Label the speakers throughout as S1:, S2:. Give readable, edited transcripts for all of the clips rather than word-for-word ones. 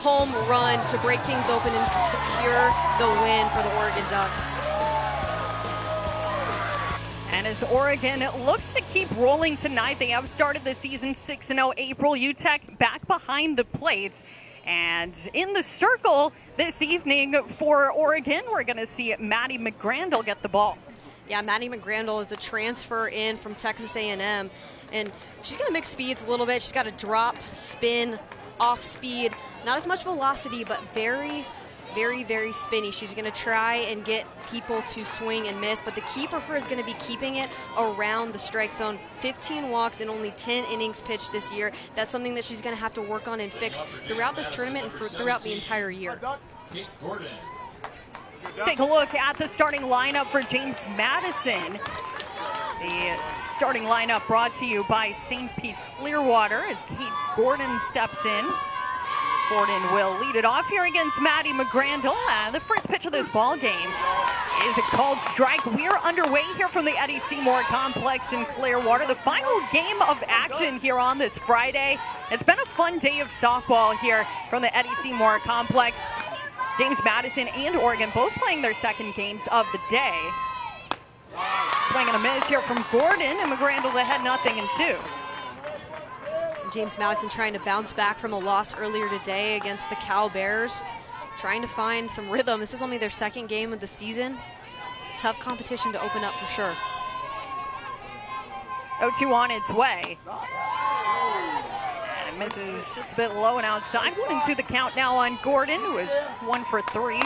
S1: home run to break things open and to secure the win for the Oregon Ducks.
S2: And as Oregon looks to keep rolling tonight, they have started the season 6-0. April UTEC back behind the plates. And in the circle this evening for Oregon, we're going to see Maddie McGrandle get the ball.
S1: Yeah, Maddie McGrandle is a transfer in from Texas A&M, and she's going to mix speeds a little bit. She's got a drop, spin, off speed, not as much velocity, but very, very, very spinny. She's going to try and get people to swing and miss, but the key for her is going to be keeping it around the strike zone. 15 walks in only 10 innings pitched this year. That's something that she's going to have to work on and fix throughout this tournament and throughout the entire year.
S2: Let's take a look at the starting lineup for James Madison. The starting lineup brought to you by St. Pete Clearwater as Kate Gordon steps in. Gordon will lead it off here against Maddie McGrandle. The first pitch of this ball game is a called strike. We are underway here from the Eddie Seymour Complex in Clearwater. The final game of action here on this Friday. It's been a fun day of softball here from the Eddie Seymour Complex. James Madison and Oregon both playing their second games of the day. Swing and a miss here from Gordon, and McGrandle's ahead 0-2.
S1: James Madison trying to bounce back from a loss earlier today against the Cal Bears, trying to find some rhythm. This is only their second game of the season. Tough competition to open up for sure.
S2: 0-2 on its way. And it misses just a bit low and outside. 1-2 the count now on Gordon, who is 1 for 3.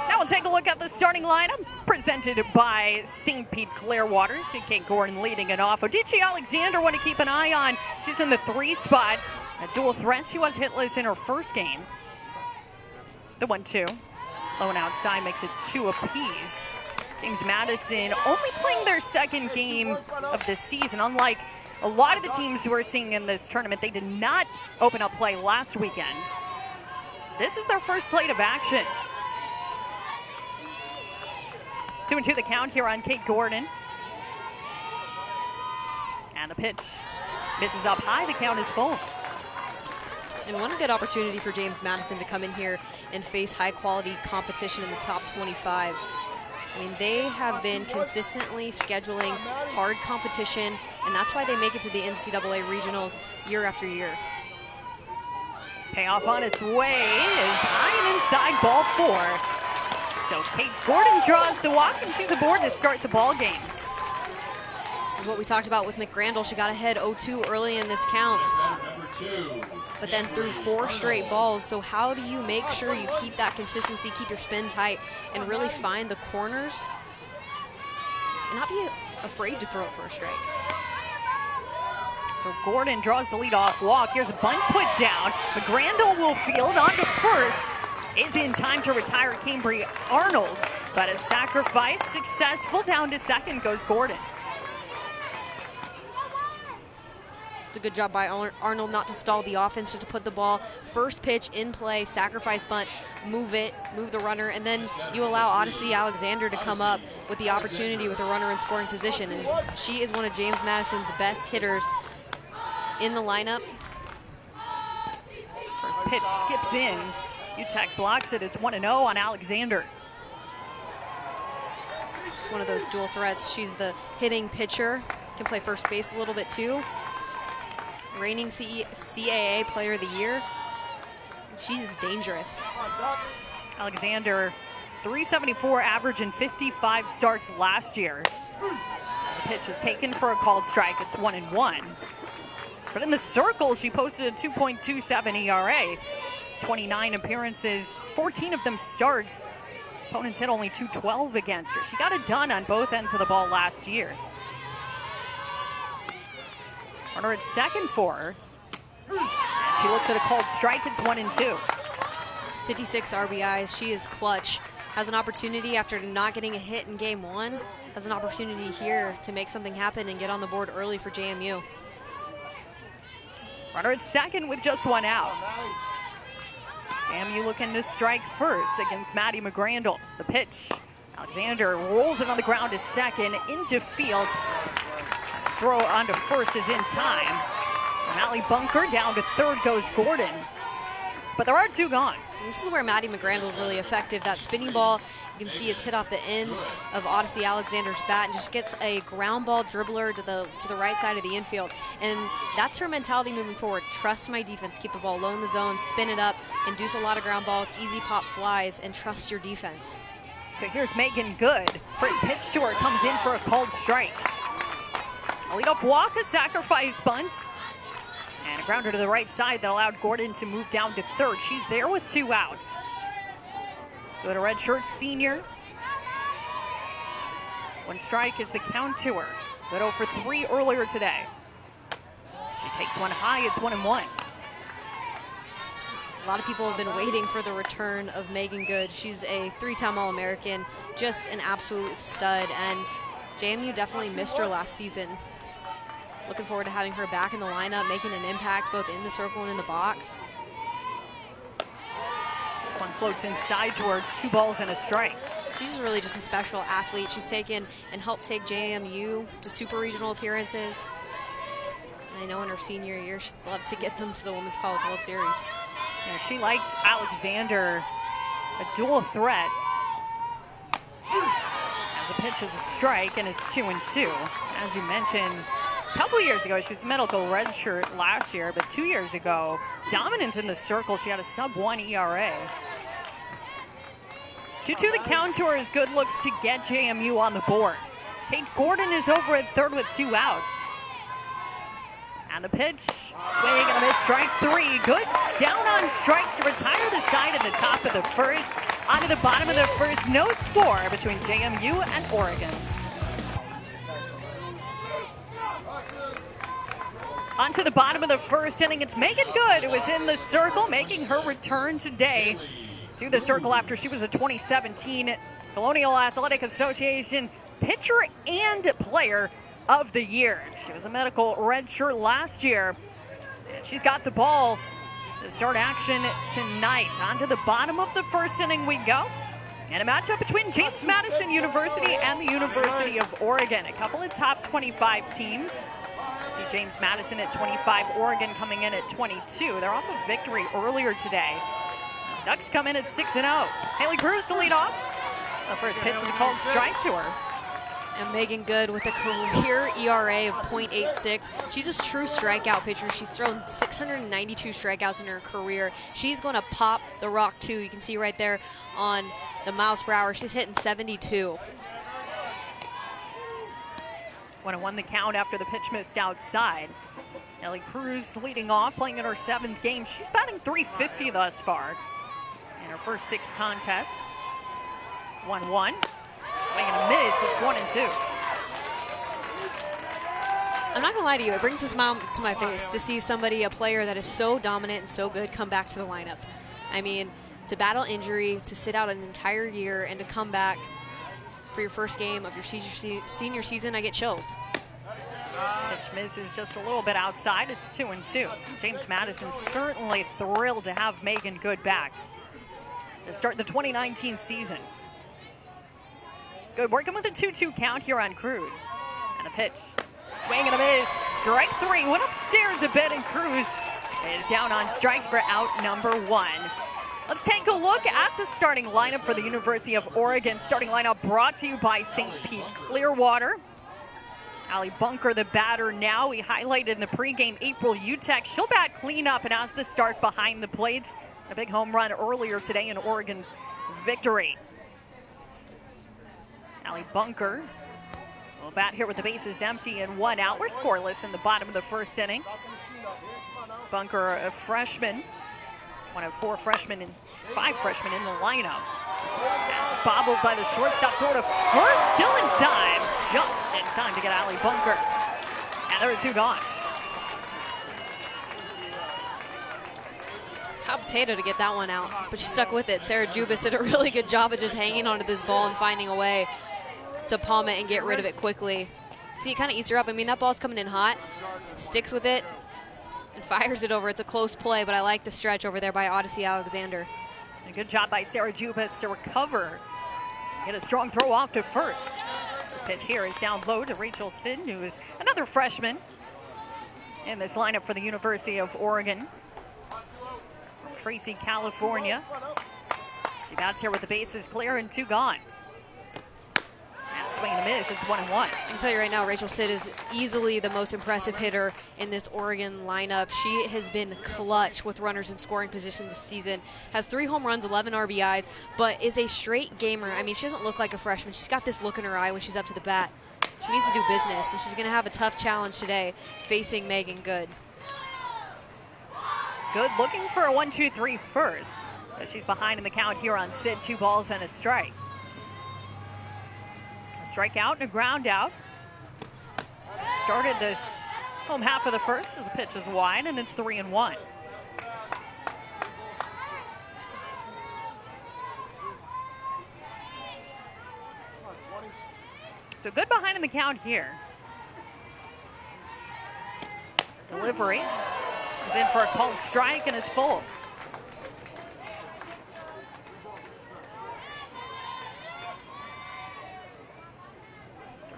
S2: Now we'll take a look at the starting lineup presented by St. Pete Clearwater. Kate Gordon leading it off. Odici Alexander, one to keep an eye on. She's in the 3 spot. A dual threat. She was hitless in her first game. The 1-2. Low and outside makes it 2 apiece. James Madison only playing their second game of the season. Unlike a lot of the teams we're seeing in this tournament, they did not open up play last weekend. This is their first slate of action. 2-2 the count here on Kate Gordon. And the pitch misses up high. The count is full.
S1: And one good opportunity for James Madison to come in here and face high-quality competition in the top 25. I mean, they have been consistently scheduling hard competition, and that's why they make it to the NCAA regionals year after year.
S2: Payoff on its way is high and inside, ball 4. So Kate Gordon draws the walk, and she's aboard to start the ball game.
S1: This is what we talked about with McGrandle. She got ahead 0-2 early in this count, but then threw 4 straight balls. So how do you make sure you keep that consistency, keep your spin tight, and really find the corners and not be afraid to throw it for a strike?
S2: So Gordon draws the leadoff walk. Here's a bunt put down. McGrandle will field onto first. Is in time to retire Cambry Arnold, but a sacrifice successful. Down to second goes Gordon.
S1: It's a good job by Arnold not to stall the offense, just to put the ball first pitch in play, sacrifice bunt, move the runner, and then you allow Odici Alexander to come up with the opportunity with a runner in scoring position. And she is one of James Madison's best hitters in the lineup.
S2: First pitch skips in. UTEC blocks it. It's 1-0 on Alexander.
S1: She's one of those dual threats. She's the hitting pitcher. Can play first base a little bit too. Reigning CAA Player of the Year. She's dangerous.
S2: Alexander, 374 average in 55 starts last year. The pitch is taken for a called strike. It's 1-1. But in the circle, she posted a 2.27 ERA. 29 appearances, 14 of them starts. Opponents hit only 212 against her. She got it done on both ends of the ball last year. Runner at second for her. And she looks at a called strike. It's 1-2.
S1: 56 RBIs. She is clutch. Has an opportunity after not getting a hit in game 1. Has an opportunity here to make something happen and get on the board early for JMU.
S2: Runner at second with just 1 out. JMU looking to strike first against Maddie McGrandle. The pitch. Alexander rolls it on the ground to second, into field. Throw onto first is in time. From Allie Bunker down to third goes Gordon. but there are 2 gone.
S1: And this is where Maddie McGrandle is really effective. That spinning ball, you can see it's hit off the end of Odyssey Alexander's bat and just gets a ground ball dribbler to the right side of the infield. And that's her mentality moving forward. Trust my defense. Keep the ball low in the zone, spin it up, induce a lot of ground balls, easy pop flies, and trust your defense.
S2: So here's Megan Good. First pitch to her comes in for a called strike. A leadoff walk, a sacrifice bunt. And a grounder to the right side that allowed Gordon to move down to third. She's there with 2 outs. Good, a redshirt senior. 1 strike is the count to her. Good 0 for 3 earlier today. She takes one high, it's 1-1.
S1: A lot of people have been waiting for the return of Megan Good. She's a 3-time All-American, just an absolute stud, and JMU definitely missed her last season. Looking forward to having her back in the lineup, making an impact both in the circle and in the box.
S2: This one floats inside towards 2 balls and a strike.
S1: She's really just a special athlete. She's taken and helped take JMU to super regional appearances. And I know in her senior year, she'd love to get them to the Women's College World Series.
S2: Yeah, she, like Alexander, a dual threat. As a pitch is a strike, and it's 2-2. As you mentioned, a couple years ago, she was medical redshirt last year, but 2 years ago, dominant in the circle. She had a sub-1 ERA. 2-2 the count to her is Good looks to get JMU on the board. Kate Gordon is over at third with 2 outs. And the pitch, swing and a miss, strike 3. Good down on strikes to retire the side in the top of the first. Onto the bottom of the first, no score between JMU and Oregon. Onto the bottom of the first inning, it's Megan Good who was in the circle, making her return today to the circle after she was a 2017 Colonial Athletic Association pitcher and player of the year. She was a medical redshirt last year, and she's got the ball to start action tonight. Onto the bottom of the first inning we go, and a matchup between James Madison University and the University of Oregon. A couple of top 25 teams. See James Madison at 25, Oregon coming in at 22. They're off a victory earlier today. Ducks come in at 6-0. Haley Cruz to lead off. The first pitch is a called strike to her.
S1: And Megan Good with a career ERA of .86. She's a true strikeout pitcher. She's thrown 692 strikeouts in her career. She's going to pop the rock too. You can see right there on the miles per hour. She's hitting 72.
S2: 1-1 the count after the pitch missed outside. Ellie Cruz leading off, playing in her 7th game. She's batting .350 thus far in her first 6 contests. 1-1. Swing and a miss. It's 1-2.
S1: I'm not going to lie to you. It brings a smile to my face to see somebody, a player that is so dominant and so good, come back to the lineup. I mean, to battle injury, to sit out an entire year, and to come back for your first game of your senior season, I get chills.
S2: Pitch misses just a little bit outside. It's 2-2. James Madison certainly thrilled to have Megan Good back to start the 2019 season. Good, working with a 2-2 count here on Cruz. And a pitch. Swing and a miss. Strike 3. Went upstairs a bit, and Cruz is down on strikes for out number 1. Let's take a look at the starting lineup for the University of Oregon. Starting lineup brought to you by St. Pete Clearwater. Allie Bunker, the batter now. We highlighted in the pregame April Utek. She'll bat cleanup and has the start behind the plates. A big home run earlier today in Oregon's victory. Allie Bunker will bat here with the bases empty and 1 out. We're scoreless in the bottom of the first inning. Bunker, a freshman, one of 4 freshmen and 5 freshmen in the lineup. That's bobbled by the shortstop. Throw to first, still in time. Just in time to get Allie Bunker. And there are 2 gone.
S1: Hot potato to get that one out, but she stuck with it. Sarah Jubas did a really good job of just hanging onto this ball and finding a way to palm it and get rid of it quickly. See, it kind of eats her up. I mean, that ball's coming in hot, sticks with it, and fires it over. It's a close play, but I like the stretch over there by Odyssey Alexander.
S2: A good job by Sarah Jubas to recover. Get a strong throw off to first. This pitch here is down low to Rachel Sin, who is another freshman in this lineup for the University of Oregon. Tracy, California. She bats here with the bases clear and 2 gone. And swing and a miss, it's 1-1.
S1: I can tell you right now, Rachel Sid is easily the most impressive hitter in this Oregon lineup. She has been clutch with runners in scoring position this season. Has 3 home runs, 11 RBIs, but is a straight gamer. I mean, she doesn't look like a freshman. She's got this look in her eye when she's up to the bat. She needs to do business, and she's going to have a tough challenge today facing Megan Good.
S2: Good looking for a 1-2-3 first. But she's behind in the count here on Sid, 2 balls and a strike. A strikeout and a ground out. Started this home half of the first as the pitch is wide, and it's 3-1. So Good behind in the count here. Delivery is in for a called strike, and it's full.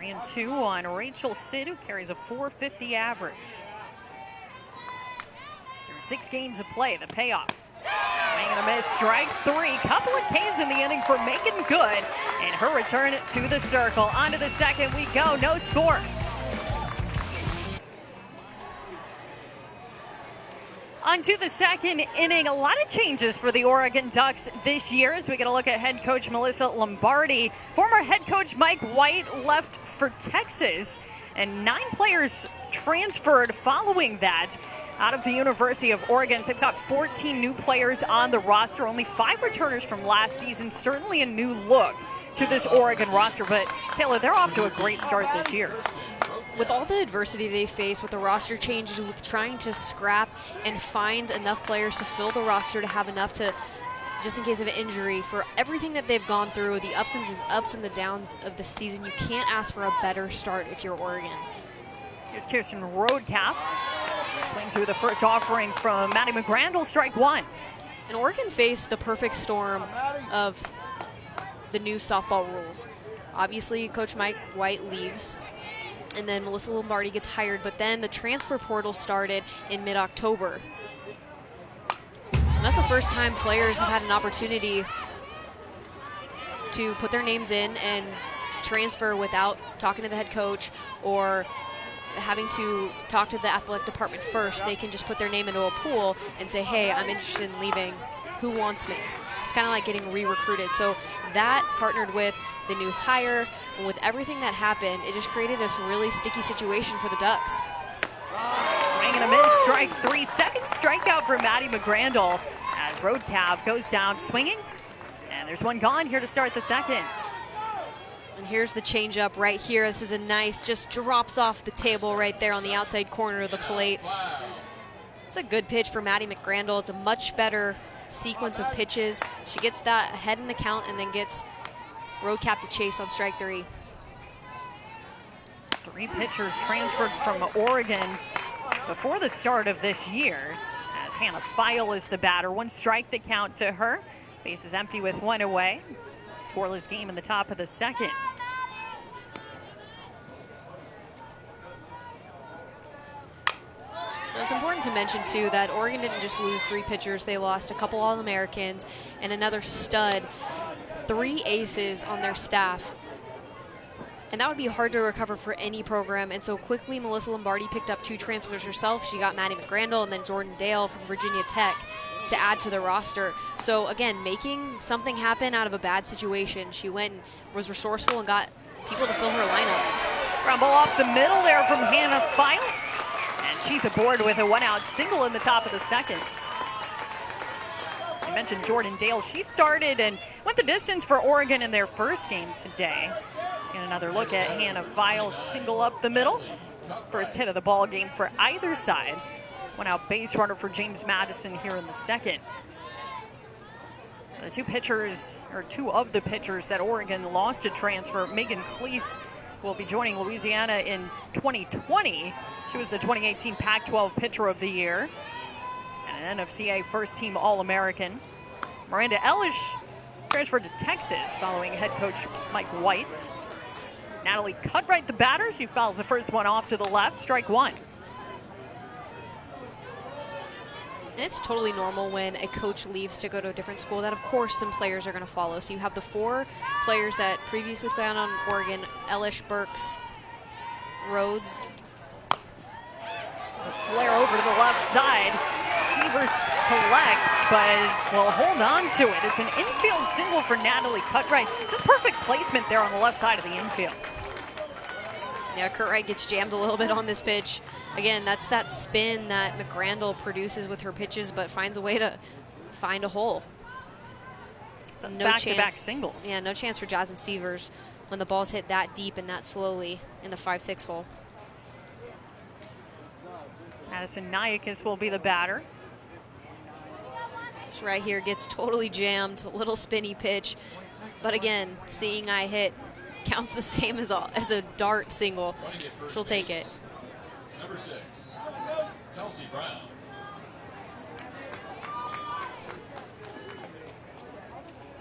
S2: And 2 on Rachel Sid, who carries a .450 average. Through 6 games of play, the payoff. Swing and a miss, strike 3. Couple of Ks in the inning for Megan Good, and her return to the circle. On to the second we go, no score. On to the second inning. A lot of changes for the Oregon Ducks this year as we get a look at head coach Melissa Lombardi. Former head coach Mike White left for Texas, and 9 players transferred following that out of the University of Oregon. They've got 14 new players on the roster, only 5 returners from last season. Certainly a new look to this Oregon roster, but Kayla, they're off to a great start this year.
S1: With all the adversity they face with the roster changes, with trying to scrap and find enough players to fill the roster to have enough to, just in case of an injury, for everything that they've gone through, the ups and the downs of the season, you can't ask for a better start if you're Oregon.
S2: Here's Kirsten Roadcap. Swings through the first offering from Maddie McGrandle, strike 1.
S1: And Oregon faced the perfect storm of the new softball rules. Obviously, Coach Mike White leaves, and then Melissa Lombardi gets hired, but then the transfer portal started in mid-October. And that's the first time players have had an opportunity to put their names in and transfer without talking to the head coach or having to talk to the athletic department first. They can just put their name into a pool and say, hey, I'm interested in leaving. Who wants me? It's kind of like getting re-recruited. So that, partnered with the new hire and with everything that happened, it just created this really sticky situation for the Ducks.
S2: Swing and a miss, strike 3. Second strikeout for Maddie McGrandle as Roadcap goes down swinging. And there's 1 gone here to start the second.
S1: And here's the changeup right here. This is a nice, just drops off the table right there on the outside corner of the plate. It's a good pitch for Maddie McGrandle. It's a much better sequence of pitches. She gets that ahead in the count and then gets Roadcap to chase on strike 3.
S2: 3 pitchers transferred from Oregon before the start of this year, as Hannah Feil is the batter. 1 strike the count to her. Base is empty with 1 away. Scoreless game in the top of the second.
S1: Now, it's important to mention, too, that Oregon didn't just lose 3 pitchers. They lost a couple All-Americans and another stud, 3 aces on their staff. And that would be hard to recover for any program. And so quickly, Melissa Lombardi picked up 2 transfers herself. She got Maddie McGrandle and then Jordan Dale from Virginia Tech to add to the roster. So again, making something happen out of a bad situation. She went and was resourceful and got people to fill her lineup.
S2: Rumble off the middle there from Hannah Feil. And she's aboard with a 1-out single in the top of the second. I mentioned Jordan Dale. She started and went the distance for Oregon in their first game today. And another look at Hannah Feil's single up the middle. First hit of the ball game for either side. 1-out base runner for James Madison here in the second. The 2 pitchers, or 2 of the pitchers that Oregon lost to transfer, Megan Cleese will be joining Louisiana in 2020. She was the 2018 Pac-12 Pitcher of the Year and an NFCA First Team All-American. Miranda Ellish transferred to Texas following head coach Mike White. Natalie Cutright, the batter. She fouls the first one off to the left, strike 1.
S1: And it's totally normal when a coach leaves to go to a different school that, of course, some players are going to follow. So you have the 4 players that previously played on Oregon: Elish, Burks, Rhodes.
S2: The flare over to the left side. Severs collects, but will hold on to it. It's an infield single for Natalie Cutright. Just perfect placement there on the left side of the infield.
S1: Yeah, Cutright gets jammed a little bit on this pitch. Again, that's that spin that McGrandle produces with her pitches, but finds a way to find a hole.
S2: No back-to-back singles.
S1: Yeah, no chance for Jasmine Severs when the ball's hit that deep and that slowly in the 5-6 hole.
S2: Madison Nayakis will be the batter.
S1: This right here gets totally jammed, a little spinny pitch. But again, seeing eye hit counts the same as a dart single. She'll take it.
S3: Number 6, Kelsey Brown.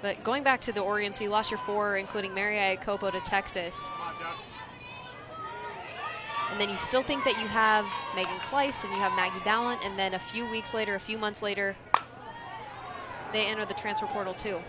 S1: But going back to the Oregon, so you lost your 4, including Mary Iacopo to Texas. And then you still think that you have Megan Kleiss and you have Maggie Ballant, and then a few months later, they enter the transfer portal too.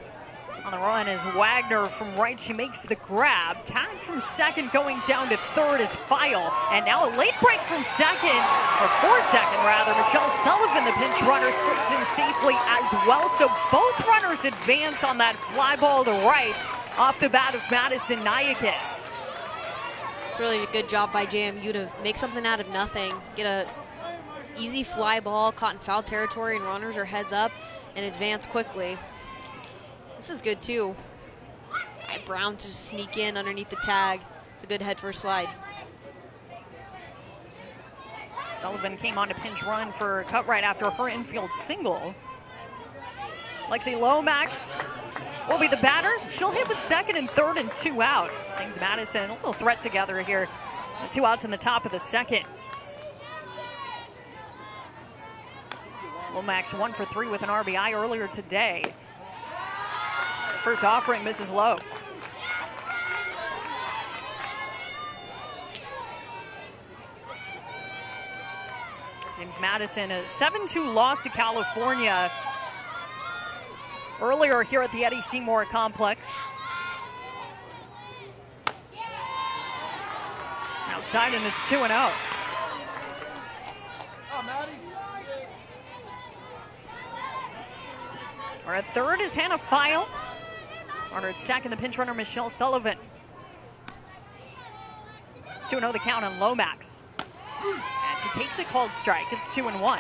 S2: On the run is Wagner from right. She makes the grab. Tag from second, going down to third is File. And now a late break from second, or for second rather. Michelle Sullivan, the pinch runner, slips in safely as well. So both runners advance on that fly ball to right off the bat of Madison Nayakis.
S1: It's really a good job by JMU to make something out of nothing. Get a easy fly ball caught in foul territory, and runners are heads up and advance quickly. This is good too. Brown to sneak in underneath the tag. It's a good head first slide.
S2: Sullivan came on to pinch run for Cutright after her infield single. Lexi Lomax will be the batter. She'll hit with second and third and 2 outs. Things Madison a little threat together here. 2 outs in the top of the second. Lomax 1 for 3 with an RBI earlier today. First offering misses low. James Madison, a 7-2 loss to California earlier here at the Eddie Seymour Complex. Outside, and it's 2-0. Our at third is Hannah File. On her at second, the pinch runner Michelle Sullivan. 2-0 the count on Lomax. And she takes a called strike. It's 2-1.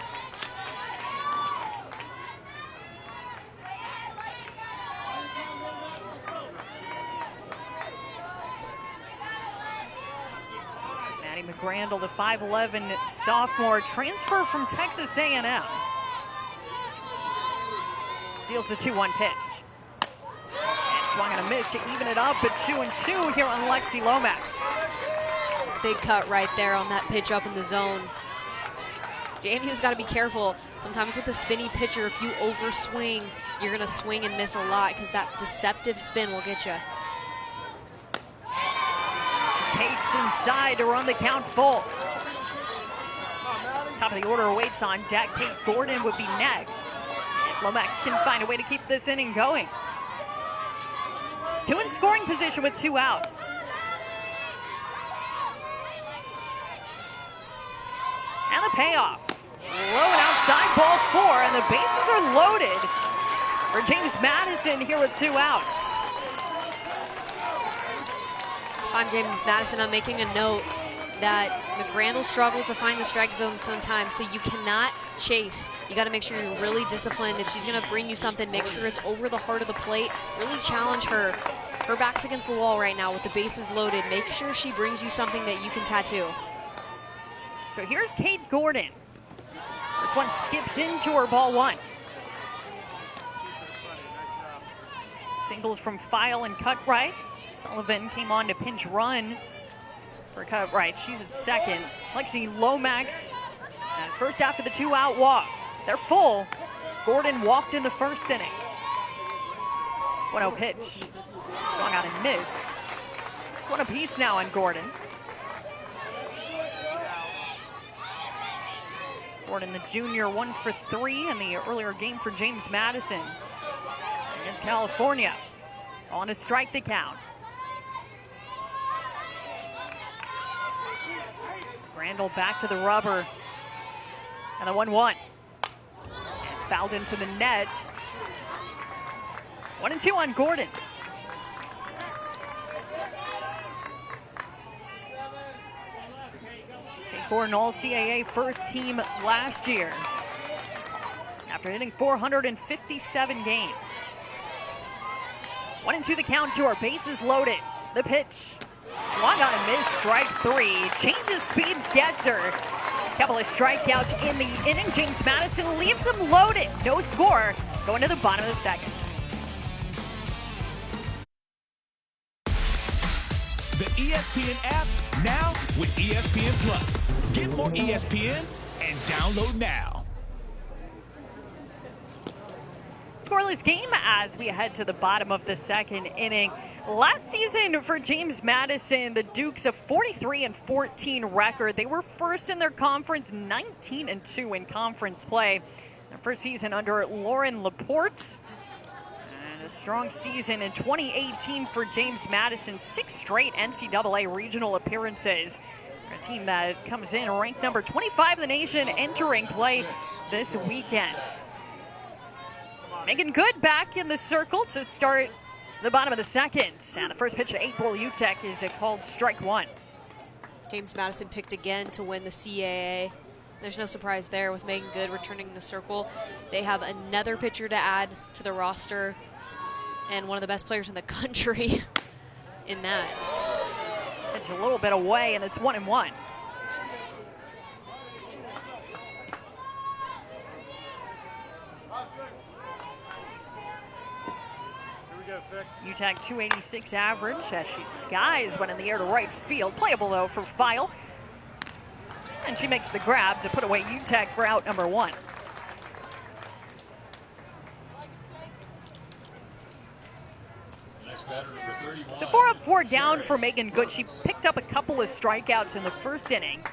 S2: Maddie McGrandle, the 5'11" sophomore, transfer from Texas A&M. Deals the 2-1 pitch. And swung and a miss to even it up at 2-2 here on Lexi Lomax.
S1: Big cut right there on that pitch up in the zone. JMU's got to be careful. Sometimes with a spinny pitcher, if you overswing, you're going to swing and miss a lot because that deceptive spin will get you.
S2: She takes inside to run the count full. Top of the order waits on deck. Kate Gordon would be next. If Lomax can find a way to keep this inning going. 2 in scoring position with 2 outs. And the payoff. Low and outside, ball 4, and the bases are loaded for James Madison here with 2 outs.
S1: I'm James Madison. I'm making a note that McGrandle struggles to find the strike zone sometimes, so you cannot chase. You got to make sure you're really disciplined. If she's going to bring you something, make sure it's over the heart of the plate. Really challenge her. Her back's against the wall right now with the bases loaded. Make sure she brings you something that you can tattoo.
S2: So here's Kate Gordon. This one skips into her, ball 1. Singles from File and Cutright. Sullivan came on to pinch run for Cutright. She's at second. Lexi Lomax at first after the 2-out walk. They're full. Gordon walked in the first inning. 1-0 pitch. Swung out and miss. It's 1 apiece now on Gordon. Gordon, the junior, 1 for 3 in the earlier game for James Madison against California. On to strike the count. Randall back to the rubber. And the 1-1. It's fouled into the net. 1-2 on Gordon. Kate Gordon, All-CAA first team last year after hitting 457 games. 1-2 the count to our bases loaded. The pitch. Swung on a miss, strike 3. Changes speeds, gets her. A couple of strikeouts in the inning. James Madison leaves them loaded. No score. Going to the bottom of the second.
S4: The ESPN app now with ESPN Plus. Get more ESPN and download now.
S2: Scoreless game as we head to the bottom of the second inning. Last season for James Madison, the Dukes a 43-14 record. They were first in their conference, 19-2 in conference play. Their first season under Lauren Laporte. And a strong season in 2018 for James Madison. 6 straight NCAA regional appearances. A team that comes in ranked number 25 in the nation, entering play this weekend. Megan Good back in the circle to start the bottom of the second. And the first pitch to April Utek is called strike 1.
S1: James Madison picked again to win the CAA. There's no surprise there with Megan Good returning the circle. They have another pitcher to add to the roster and one of the best players in the country in that.
S2: Pitch a little bit away, and it's 1-1. Utek 286 average as she skies one in the air to right field. Playable though for File. And she makes the grab to put away Utek for out number 1.
S3: Next batter, number 31.
S2: So 4 up, 4 down for Megan Good. She picked up a couple of strikeouts in the first inning.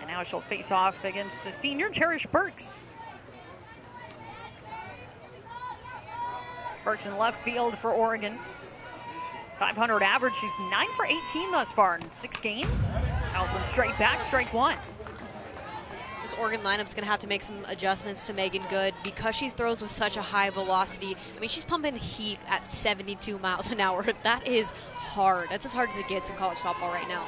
S2: And now she'll face off against the senior, Cherish Burks. Burks in left field for Oregon. 500 average. She's 9 for 18 thus far in 6 games. Fouls one straight back, strike 1.
S1: This Oregon lineup's going to have to make some adjustments to Megan Good because she throws with such a high velocity. I mean, she's pumping heat at 72 miles an hour. That is hard. That's as hard as it gets in college softball right now.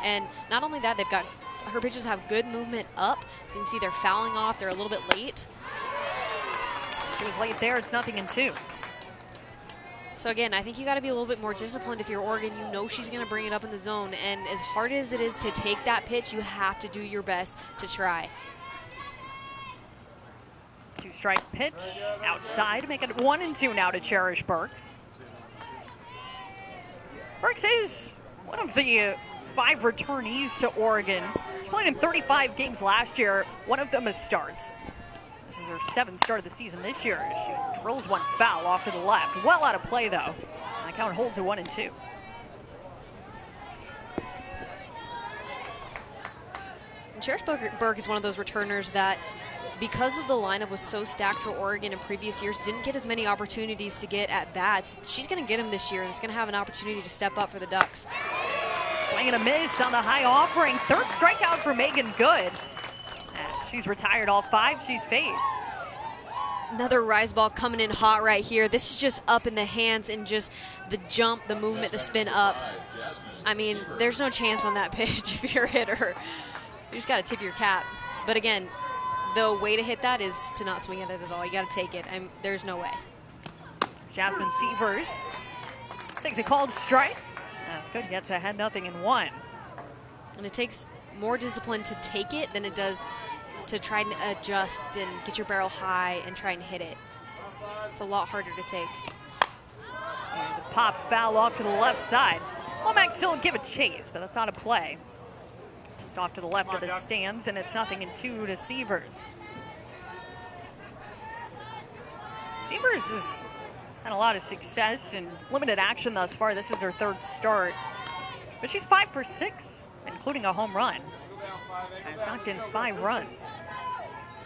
S1: And not only that, they've got her pitches have good movement up. So you can see they're fouling off. They're a little bit late.
S2: She was late there. It's 0-2.
S1: So again, I think you got to be a little bit more disciplined if you're Oregon. You know she's going to bring it up in the zone, and as hard as it is to take that pitch, you have to do your best to try.
S2: 2-strike pitch outside, make it 1-2 now to Cherish Burks. Burks is one of the 5 returnees to Oregon. She played in 35 games last year. One of them is starts. This is her 7th start of the season this year. She drills one foul off to the left. Well out of play, though. And the count holds at 1-2.
S1: And Cherish Burke is one of those returners that, because of the lineup was so stacked for Oregon in previous years, didn't get as many opportunities to get at bats. She's going to get them this year, and is going to have an opportunity to step up for the Ducks.
S2: Swing and a miss on the high offering. 3rd strikeout for Megan Good. She's retired all 5 she's faced.
S1: Another rise ball coming in hot right here. This is just up in the hands and just the jump, the movement, the spin up. I mean, there's no chance on that pitch if you're a hitter. You just got to tip your cap. But again, the way to hit that is to not swing at it at all. You got to take it. There's no way.
S2: Jasmine Severs takes a called strike. That's good. Gets ahead 0-1.
S1: And it takes more discipline to take it than it does to try and adjust and get your barrel high and try and hit it. It's a lot harder to take.
S2: There's a pop foul off to the left side. Womack still give a chase, but that's not a play. Just off to the left of the stands, and it's 0-2 to Severs. Severs has had a lot of success and limited action thus far. This is her 3rd start. But she's 5 for 6, including a home run. And has knocked in 5 runs.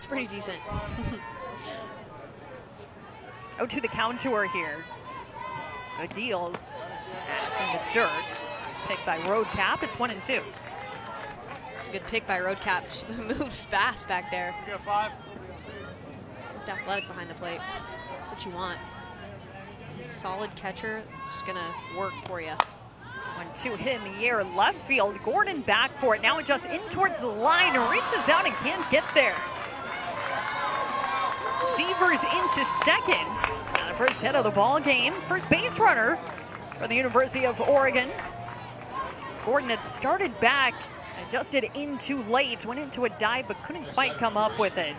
S1: It's pretty decent.
S2: Oh, to the contour here. Good deals. That's in the dirt. It's picked by Roadcap. It's 1-2.
S1: It's a good pick by Roadcap. She moved fast back there.
S5: You got 5.
S1: Looked athletic behind the plate. That's what you want. Solid catcher. It's just going to work for you.
S2: 1-2 hit in the air, left field. Gordon back for it. Now it just in towards the line, reaches out and can't get there. Sievers into second. Now the first hit of the ball game. First base runner for the University of Oregon. Gordon had started back, adjusted in too late, went into a dive but couldn't quite come up with it.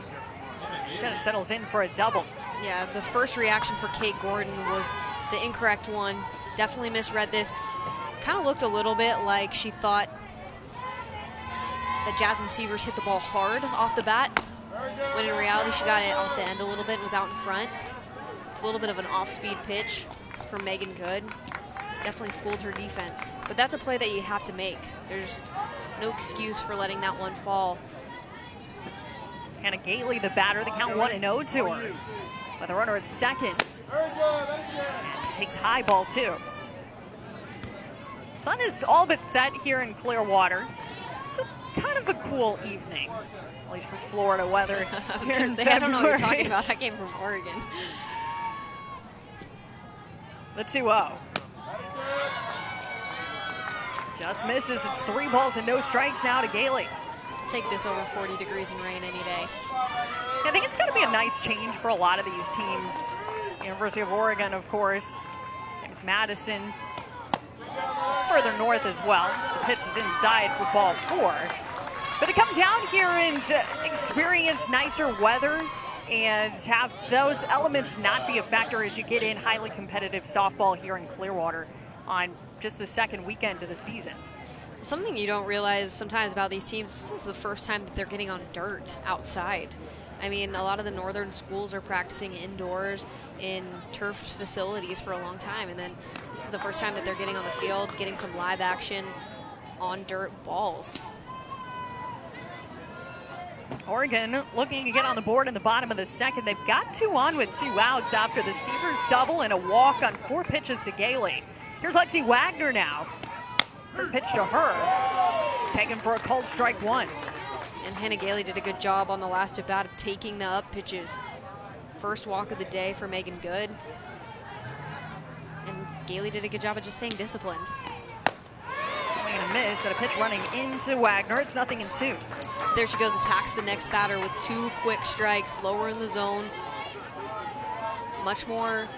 S2: Instead it settles in for a double.
S1: Yeah, the first reaction for Kate Gordon was the incorrect one. Definitely misread this. Kind of looked a little bit like she thought that Jasmine Sievers hit the ball hard off the bat, when in reality she got it off the end a little bit and was out in front. It's a little bit of an off-speed pitch from Megan Good. Definitely fooled her defense. But that's a play that you have to make. There's no excuse for letting that one fall.
S2: Hannah Gately, the batter, the count 1-0 to her. With a runner at second. And she takes high ball too. Sun is all but set here in Clearwater. It's kind of a cool evening, at least for Florida weather.
S1: I was gonna say, I don't know what you're talking about. I came from Oregon.
S2: The 2-0. Just misses. It's 3 balls and no strikes now to Gately.
S1: Take this over 40 degrees and rain any day.
S2: I think it's going to be a nice change for a lot of these teams. University of Oregon, of course. There's Madison. Further north as well. So the pitch is inside for ball 4. But to come down here and experience nicer weather and have those elements not be a factor as you get in highly competitive softball here in Clearwater on just the second weekend of the season.
S1: Something you don't realize sometimes about these teams, this is the first time that they're getting on dirt outside. I mean, a lot of the northern schools are practicing indoors in turfed facilities for a long time, and then this is the first time that they're getting on the field, getting some live action on dirt balls.
S2: Oregon looking to get on the board in the bottom of the second. They've got 2 on with 2 outs after the Sievers double and a walk on 4 pitches to Gately. Here's Lexi Wagner now. First pitch to her, taken for a called strike 1.
S1: And Hannah Gately did a good job on the last at bat of taking the up pitches. First walk of the day for Megan Good. And Gately did a good job of just staying disciplined.
S2: Swing and a miss at a pitch running into Wagner. It's 0-2.
S1: There she goes, attacks the next batter with 2 quick strikes, lower in the zone. Much more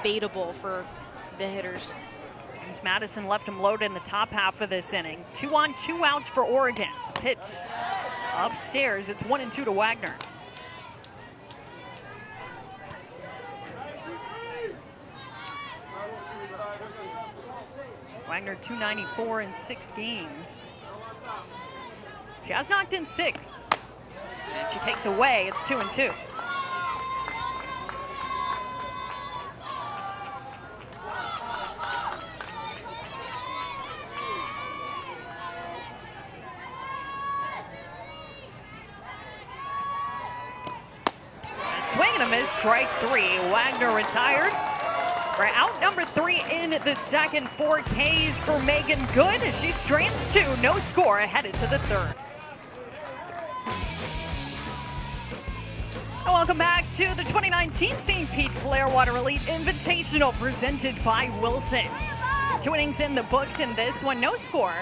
S1: baitable for the hitters.
S2: James Madison left him loaded in the top half of this inning. 2 on, 2 outs for Oregon. Pitch upstairs. It's 1-2 to Wagner. Wagner 294 in 6 games. She has knocked in 6. And she takes away. It's 2-2. Swing and a miss, strike 3. Wagner retired. For out number 3 in the second. 4 Ks for Megan Good as she strains 2. No score, headed to the 3rd. And welcome back to the 2019 St. Pete Clearwater Elite Invitational presented by Wilson. 2 innings in the books in this one, no score.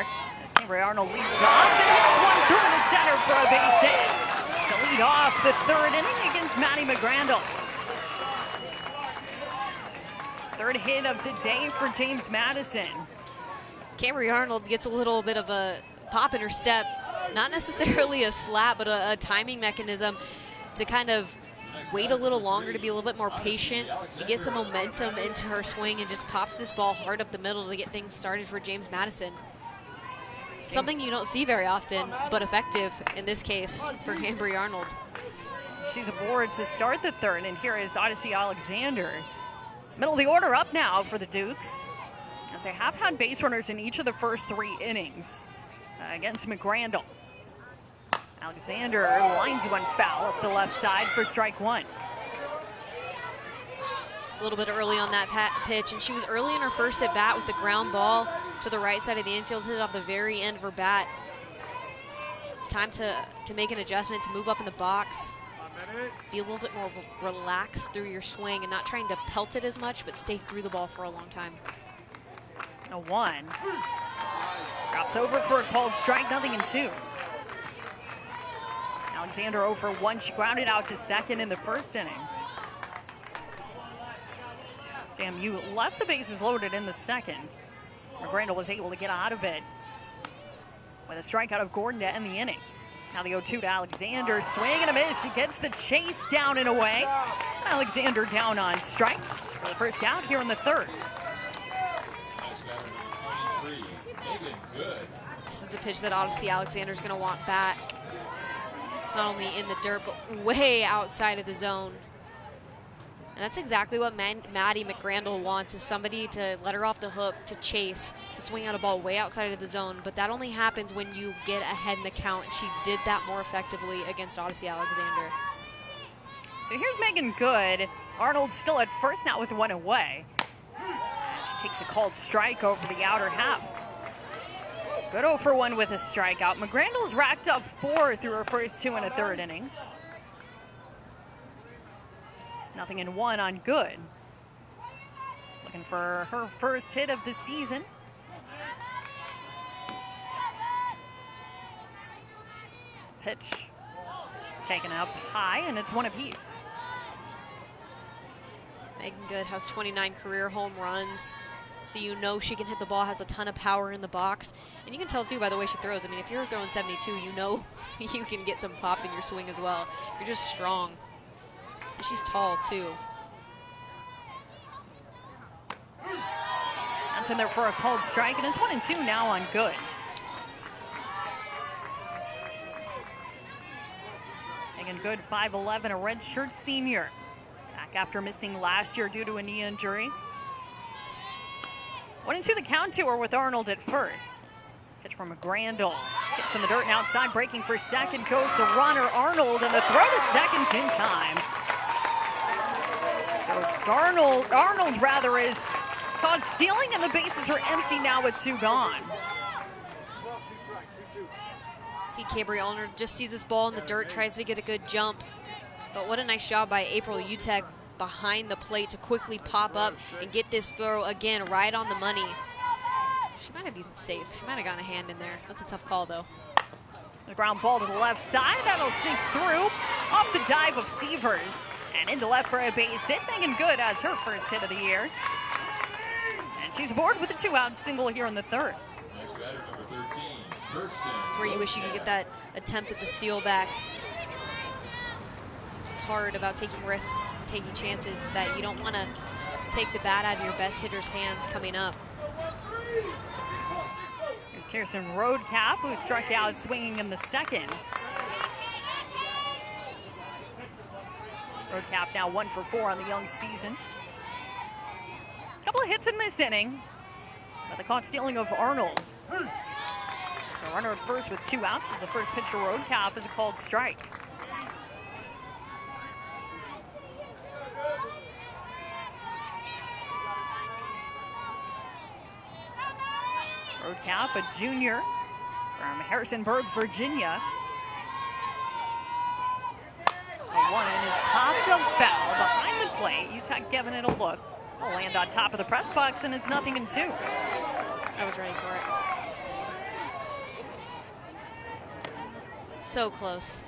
S2: As Cambria Arnold leads off and hits one through the center for a base hit. To lead off the 3rd inning against Maddie McGrandle. 3rd hit of the day for James Madison.
S1: Cambria Arnold gets a little bit of a pop in her step. Not necessarily a slap, but a timing mechanism to kind of wait a little longer, to be a little bit more patient, to get some momentum into her swing, and just pops this ball hard up the middle to get things started for James Madison. Something you don't see very often, but effective in this case for Cambria Arnold.
S2: She's aboard to start the 3rd, and here is Odyssey Alexander. Middle of the order up now for the Dukes, as they have had base runners in each of the first 3 innings against McGrandle. Alexander lines one foul up the left side for strike one.
S1: A little bit early on that pitch, and she was early in her first at bat with the ground ball to the right side of the infield, hit it off the very end of her bat. It's time to make an adjustment, to move up in the box, be a little bit more relaxed through your swing and not trying to pelt it as much, but stay through the ball for a long time.
S2: A 1. Drops over for a called strike, 0-2. Alexander 0 for 1. She grounded out to second in the first inning. JMU left the bases loaded in the second. McGrandle was able to get out of it with a strikeout of Gordon to end the inning. Now the 0-2 to Alexander. Swing and a miss. She gets the chase down and away. Alexander down on strikes for the first out here in the third.
S3: Next batter, number 23, Megan Good.
S1: This is a pitch that obviously Alexander's going to want back. It's not only in the dirt, but way outside of the zone. And that's exactly what Maddie McGrandle wants, is somebody to let her off the hook, to chase, to swing out a ball way outside of the zone. But that only happens when you get ahead in the count, and she did that more effectively against Odyssey Alexander.
S2: So here's Megan Good. Arnold still at first, now with 1 away. And she takes a called strike over the outer half. Good 0 for 1 with a strikeout. McGrandle's racked up 4 through her first 2 and a third innings. 0-1 on Good. Looking for her first hit of the season. Pitch taken up high, and it's 1 apiece.
S1: Megan Good has 29 career home runs, so you know she can hit the ball, has a ton of power in the box. And you can tell, too, by the way she throws. I mean, if you're throwing 72, you know you can get some pop in your swing as well. You're just strong. And she's tall, too.
S2: That's in there for a called strike, and it's 1-2 now on Good. Megan Good, 5'11", a redshirt senior. Back after missing last year due to a knee injury. 1-2 the count to her with Arnold at first. Pitch from McGrandle. Skips in the dirt and outside, breaking for second. Goes the runner, Arnold, and the throw to second's in time. So Arnold rather is caught stealing, and the bases are empty now with 2 gone.
S1: See, Cabri Allner just sees this ball in the dirt, tries to get a good jump. But what a nice job by April Utek behind the plate to quickly pop up and get this throw again right on the money. She might have been safe. She might have gotten a hand in there. That's a tough call, though.
S2: The ground ball to the left side. That'll sneak through off the dive of Severs. And into left for a base hit. Megan Good has her first hit of the year. And she's aboard with a 2-out single here in the third.
S3: Next batter, number 13, Kirsten.
S1: It's where you wish you could get that attempt at the steal back. That's what's hard about taking risks, taking chances, that you don't want to take the bat out of your best hitter's hands coming up.
S2: Here's Kirsten Roadcap, who struck out swinging in the second. Roadcap now 1 for 4 on the young season. A couple of hits in this inning, but the caught stealing of Arnold. The runner at first with 2 outs as the first pitch to Roadcap is a called strike. Roadcap, a junior from Harrisonburg, Virginia. The 1 is popped up foul behind the plate. Utah giving it a look. Will land on top of the press box, and it's 0-2.
S1: I was ready for it. So close.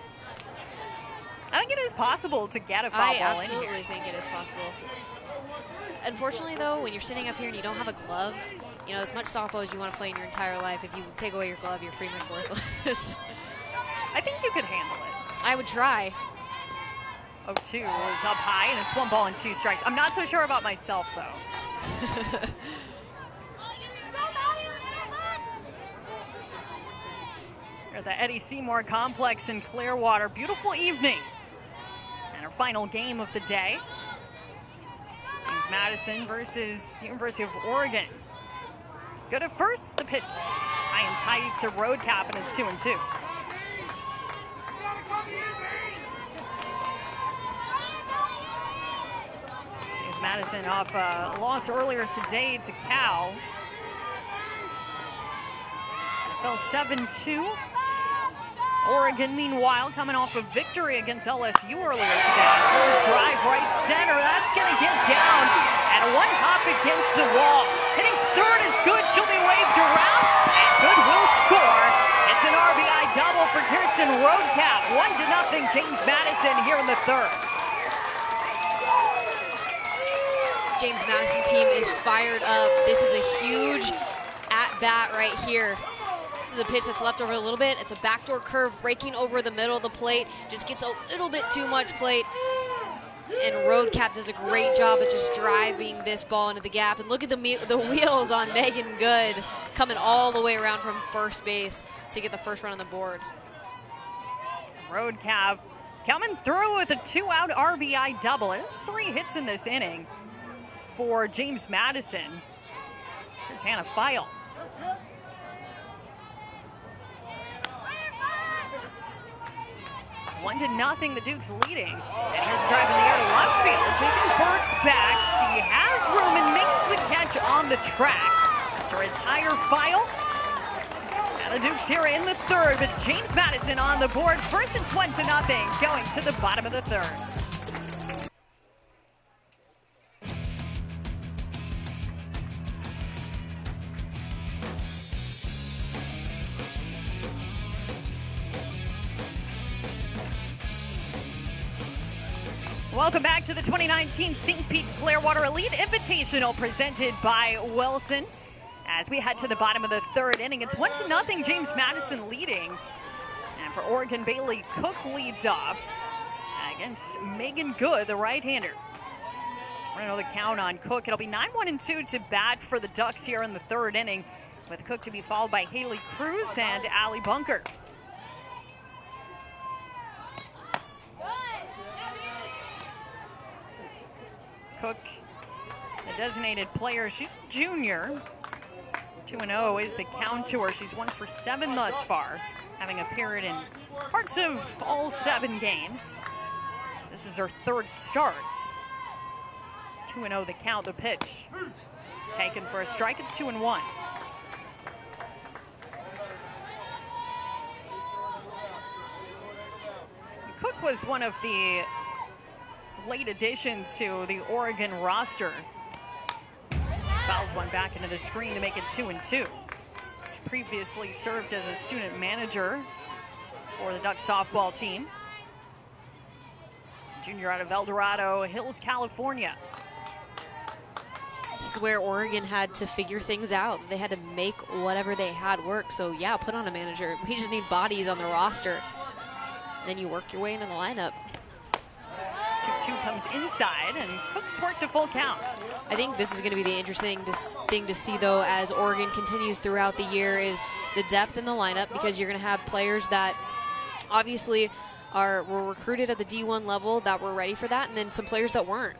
S2: I think it is possible to get a foul ball in here.
S1: I absolutely think it is possible. Unfortunately, though, when you're sitting up here and you don't have a glove, you know, as much softball as you want to play in your entire life, if you take away your glove, you're pretty much worthless.
S2: I think you could handle it.
S1: I would try.
S2: 0-2 is up high, and it's 1 ball and 2 strikes. I'm not so sure about myself, though. We're at the Eddie Seymour Complex in Clearwater. Beautiful evening. And our final game of the day. James Madison versus University of Oregon. Good at first, the pitch high and tight to Roadcap, and it's 2-2. Madison off a loss earlier today to Cal. It fell 7-2. Oregon, meanwhile, coming off a victory against LSU earlier today. So the drive right center, that's going to get down and one hop against the wall. Hitting third is good. She'll be waved around, and Good will score. It's an RBI double for Kirsten Roadcap. 1-0 James Madison here in the third.
S1: This James Madison team is fired up. This is a huge at-bat right here. This is a pitch that's left over a little bit. It's a backdoor curve breaking over the middle of the plate. Just gets a little bit too much plate. And Roadcap does a great job of just driving this ball into the gap. And look at the wheels on Megan Good coming all the way around from first base to get the first run on the board.
S2: Roadcap coming through with a 2-out RBI double. There's 3 hits in this inning for James Madison. Here's Hannah Feil. 1-0, the Dukes leading. And here's a drive in the air to left field. Chasing Burks back. She has room and makes the catch on the track to retire Feil. And the Dukes here in the third, but James Madison on the board. First it's 1-0, going to the bottom of the third. Welcome back to the 2019 St. Pete Clearwater Elite Invitational presented by Wilson. As we head to the bottom of the third inning, it's 1-0, James Madison leading. And for Oregon, Bailey Cook leads off against Megan Good, the right-hander. We're going to know the count on Cook. It'll be 9-1-2 to bat for the Ducks here in the third inning, with Cook to be followed by Haley Cruz and Allie Bunker. Cook, the designated player, she's a junior. 2-0 is the count to her. She's 1 for 7 thus far, having appeared in parts of all 7 games. This is her third start. 2-0 the count, the pitch. Taken for a strike, it's 2-1. Cook was one of the late additions to the Oregon roster. Fouls one back into the screen to make it 2-2. She previously served as a student manager for the Duck softball team. Junior out of El Dorado Hills, California.
S1: This is where Oregon had to figure things out. They had to make whatever they had work. So yeah, put on a manager. We just need bodies on the roster. Then you work your way into the lineup.
S2: 2-2 comes inside, and Cook's worked a full count.
S1: I think this is going to be the interesting thing to see, though, as Oregon continues throughout the year, is the depth in the lineup, because you're going to have players that obviously were recruited at the D1 level that were ready for that, and then some players that weren't.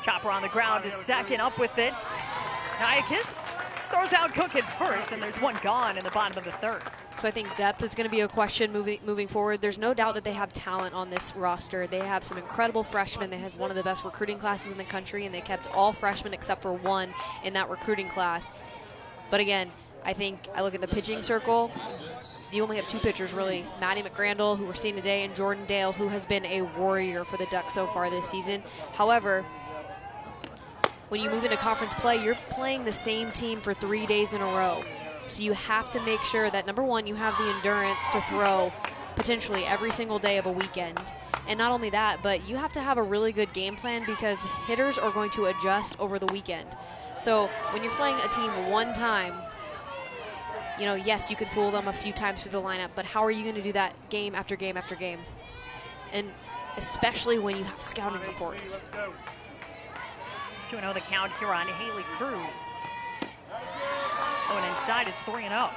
S2: Chopper on the ground to second, up with it. Kayakis throws out Cook at first, and there's one gone in the bottom of the third. So
S1: I think depth is going to be a question moving forward. There's no doubt that they have talent on this roster. They have some incredible freshmen. They have one of the best recruiting classes in the country, and they kept all freshmen except for one in that recruiting class. But again, I think I look at the pitching circle. You only have 2 pitchers, really. Maddie McGrandle, who we're seeing today, and Jordan Dale, who has been a warrior for the Ducks so far this season. However, when you move into conference play, you're playing the same team for 3 days in a row. So you have to make sure that, number one, you have the endurance to throw potentially every single day of a weekend. And not only that, but you have to have a really good game plan, because hitters are going to adjust over the weekend. So when you're playing a team one time, you know, yes, you can fool them a few times through the lineup, but how are you going to do that game after game after game? And especially when you have scouting reports.
S2: 2-0 the count here on Haley Cruz. Going inside, it's 3-0. I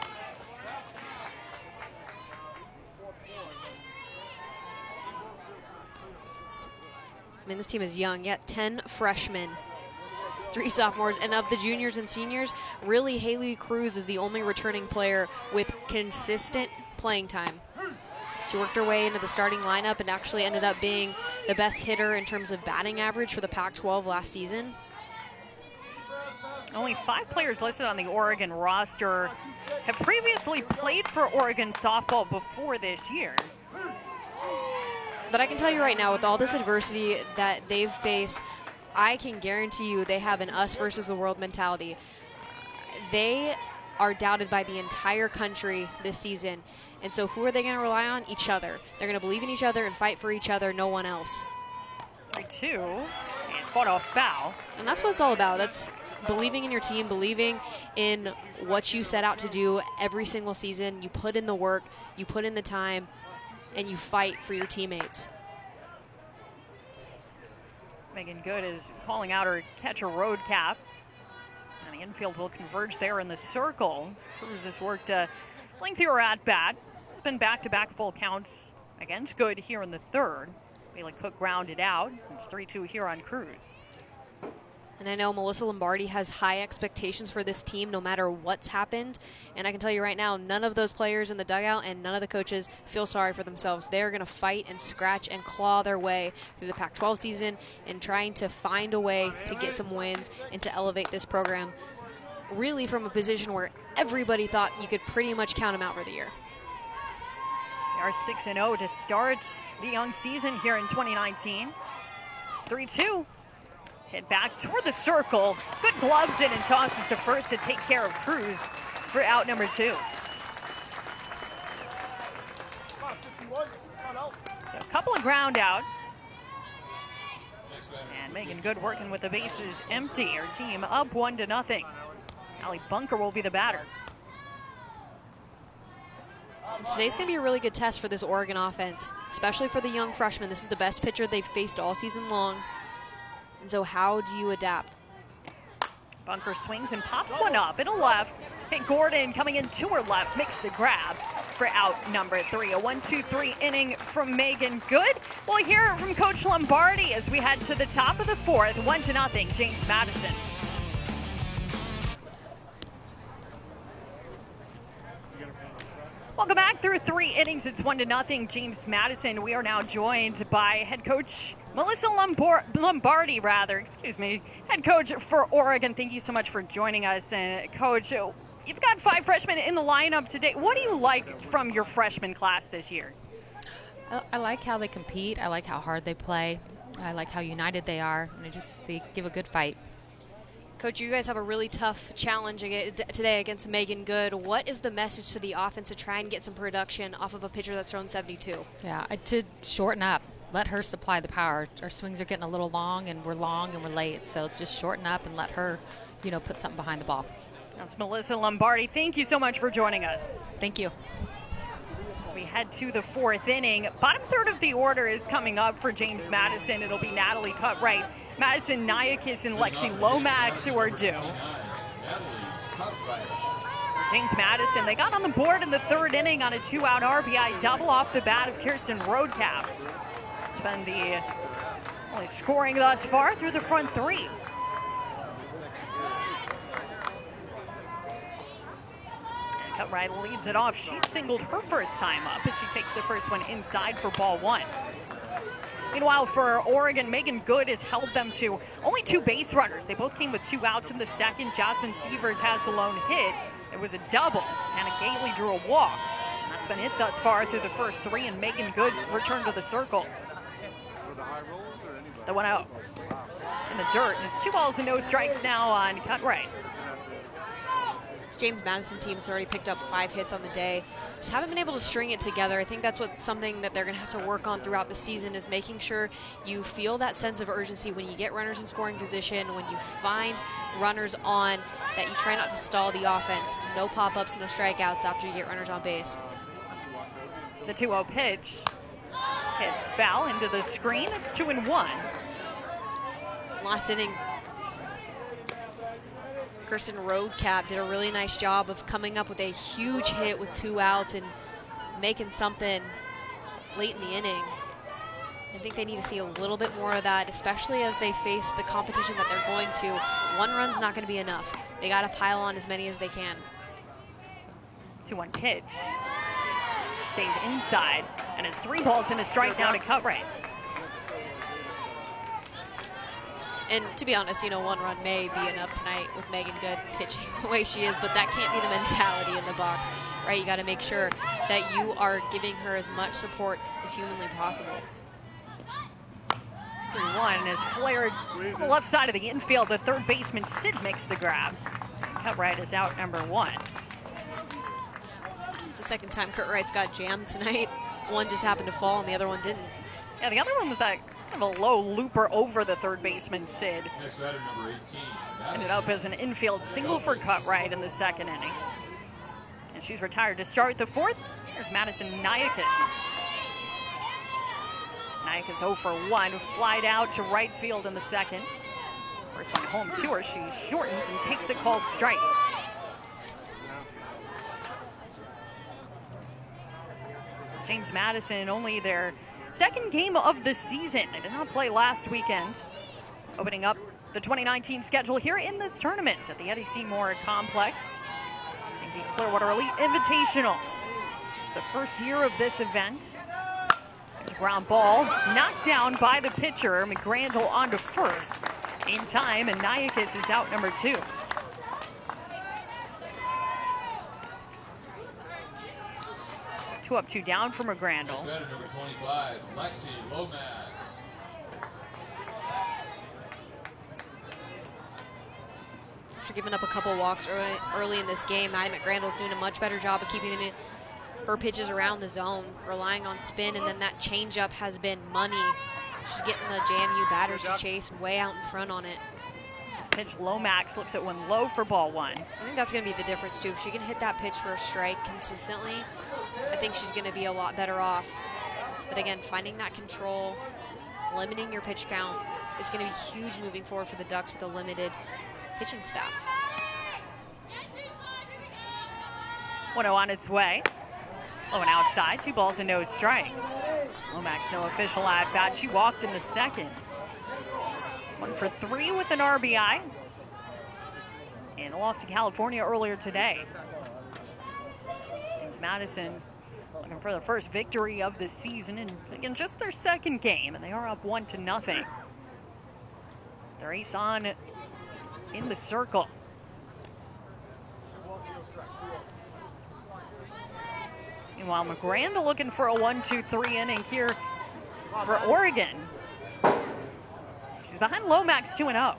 S1: mean, this team is young. Yet 10 freshmen, 3 sophomores, and of the juniors and seniors, really Haley Cruz is the only returning player with consistent playing time. She worked her way into the starting lineup and actually ended up being the best hitter in terms of batting average for the Pac-12 last season.
S2: Only 5 players listed on the Oregon roster have previously played for Oregon softball before this year.
S1: But I can tell you right now, with all this adversity that they've faced, I can guarantee you they have an us versus the world mentality. They are doubted by the entire country this season. And so who are they going to rely on? Each other. They're going to believe in each other and fight for each other, no one else.
S2: 3-2. It's fought off foul.
S1: And that's what it's all about. That's believing in your team, believing in what you set out to do every single season. You put in the work, you put in the time, and you fight for your teammates.
S2: Megan Good is calling out her catcher road cap. And the infield will converge there in the circle. Cruz has worked a lengthier at bat. Been back-to-back full counts against Good here in the third. Bailey Cook grounded out. It's 3-2 here on Cruz.
S1: And I know Melissa Lombardi has high expectations for this team no matter what's happened. And I can tell you right now, none of those players in the dugout and none of the coaches feel sorry for themselves. They're going to fight and scratch and claw their way through the Pac-12 season and trying to find a way to get some wins and to elevate this program really from a position where everybody thought you could pretty much count them out for the year.
S2: They are 6-0 to start the young season here in 2019. 3-2. Hit back toward the circle. Good gloves in and tosses to first to take care of Cruz for out number 2. So a couple of ground outs. And Megan Good working with the bases empty. Her team up 1-0. Allie Bunker will be the batter.
S1: Today's going to be a really good test for this Oregon offense, especially for the young freshmen. This is the best pitcher they've faced all season long. And so how do you adapt?
S2: Bunker swings and pops one up in a left. Hey, Gordon coming in to her left, makes the grab for out number 3. A 1-2-3 inning from Megan Good. We'll hear it from Coach Lombardi as we head to the top of the 4th. 1-0, James Madison. Welcome back through 3 innings. It's 1-0, James Madison. We are now joined by head coach Melissa Lombardi, head coach for Oregon. Thank you so much for joining us. And Coach, you've got 5 freshmen in the lineup today. What do you like from your freshman class this year?
S5: I like how they compete. I like how hard they play. I like how united they are. And they give a good fight.
S1: Coach, you guys have a really tough challenge today against Megan Good. What is the message to the offense to try and get some production off of a pitcher that's thrown 72?
S5: Yeah, to shorten up. Let her supply the power. Our swings are getting a little long and we're late. So it's just shorten up and let her, put something behind the ball.
S2: That's Melissa Lombardi. Thank you so much for joining us.
S5: Thank you.
S2: As we head to the 4th inning, bottom third of the order is coming up for James Madison. It'll be Natalie Cutright, Madison Nyakis, and Lexi Lomax who are due. James Madison, they got on the board in the 3rd inning on a 2-out RBI double off the bat of Kirsten Roadcap. It's been the only scoring thus far through the front 3. And Cutright leads it off. She singled her first time up as she takes the first one inside for ball 1. Meanwhile, for Oregon, Megan Good has held them to only 2 base runners. They both came with 2 outs in the second. Jasmine Sievers has the lone hit. It was a double. Hannah Gately drew a walk. And that's been it thus far through the first 3, and Megan Good's return to the circle. The 1-0 in the dirt, and it's 2 balls and no strikes now on Cutright.
S1: This James Madison team has already picked up 5 hits on the day. Just haven't been able to string it together. I think that's something that they're going to have to work on throughout the season, is making sure you feel that sense of urgency when you get runners in scoring position, when you find runners on, that you try not to stall the offense. No pop-ups, no strikeouts after you get runners on base.
S2: The 2-0 pitch hit foul into the screen. It's 2-1.
S1: Last inning, Kirsten Roadcap did a really nice job of coming up with a huge hit with 2 outs and making something late in the inning. I think they need to see a little bit more of that, especially as they face the competition that they're going to. 1 run's not going to be enough. They got to pile on as many as they can.
S2: 2-1 pitch. Stays inside. And it's 3 balls and a strike now to Cutright.
S1: And to be honest, you know, 1 run may be enough tonight with Megan Good pitching the way she is, but that can't be the mentality in the box, right? You got to make sure that you are giving her as much support as humanly possible.
S2: 3-1 is flared on the left side of the infield. The third baseman, Sid, makes the grab. Cutright is out number 1.
S1: It's the second time Cutright's got jammed tonight. One just happened to fall and the other one didn't.
S2: Yeah, the other one was that kind of a low looper over the third baseman, Sid.
S3: Next batter, number 18.
S2: Ended up as an infield single for Cutright in the second inning. And she's retired to start the 4th. Here's Madison Nayakis. Nayakis 0 for 1, flied out to right field in the second. First one home to her, she shortens and takes a called strike. James Madison, only their second game of the season. They did not play last weekend. Opening up the 2019 schedule here in this tournament at the Eddie Seymour Complex. St. Pete Clearwater Elite Invitational. It's the first year of this event. There's a ground ball knocked down by the pitcher. McGrandle on to first in time, and Nayakis is out number 2. So 2 up, 2 down for McGrandle.
S3: Next batter, number 25, Lexi Lomax.
S1: After giving up a couple walks early in this game, Maddie McGrandle's doing a much better job of keeping her pitches around the zone, relying on spin, and then that changeup has been money. She's getting the JMU batters to chase way out in front on it.
S2: Pitch Lomax looks at one low for ball 1.
S1: I think that's going to be the difference, too. If she can hit that pitch for a strike consistently, I think she's going to be a lot better off. But again, finding that control, limiting your pitch count is going to be huge moving forward for the Ducks with a limited pitching staff.
S2: 1-0 on its way. Low and outside, 2 balls and no strikes. Lomax, no official at bat. She walked in the second. 1 for 3 with an RBI. And a loss to California earlier today. James Madison looking for the first victory of the season, and again, just their second game, and they are up 1-0. Their ace on in the circle. Meanwhile, McGrandle looking for a 1-2-3 inning here for Oregon. She's behind Lomax 2-0.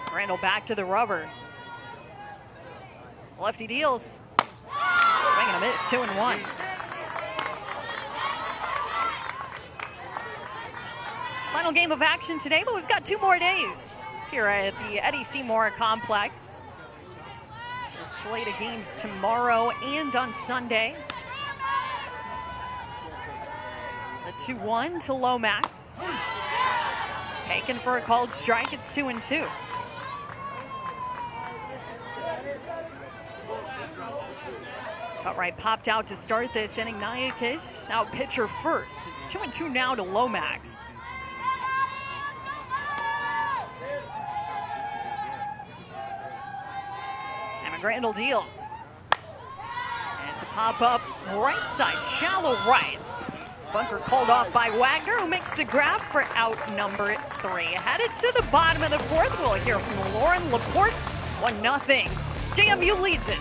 S2: McGrandle back to the rubber. Lefty deals. Swing and a miss, 2-1. Final game of action today, but we've got 2 more days here at the Eddie Seymour Complex. A slate of games tomorrow and on Sunday. The 2-1 to Lomax. Taken for a called strike, it's 2-2. Cutright popped out to start this inning. Nayakis out pitcher first. It's 2-2 now to Lomax. And McGrandle deals. And it's a pop-up right side, shallow right. Bunker called off by Wagner, who makes the grab for out number 3. Headed to the bottom of the 4th, we'll hear from Lauren Laporte. 1-0. JMU leads it.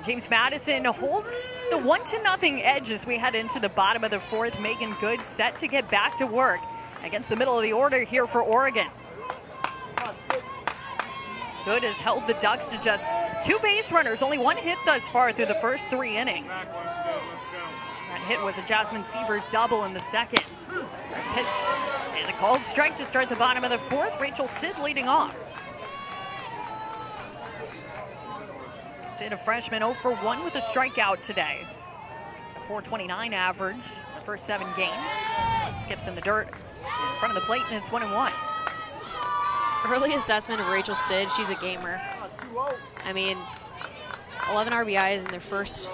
S2: James Madison holds the 1-0 edge as we head into the bottom of the fourth. Megan Good set to get back to work against the middle of the order here for Oregon. Good has held the Ducks to just 2 base runners, only 1 hit thus far through the first 3 innings. That hit was a Jasmine Sievers double in the second. First pitch is a called strike to start the bottom of the fourth. Rachel Sid leading off. Sid, a freshman, 0 for 1 with a strikeout today. A .429 average the first 7 games. Skips in the dirt in front of the plate, and it's 1-1.
S1: Early assessment of Rachel Sid, she's a gamer. I mean, 11 RBIs in their first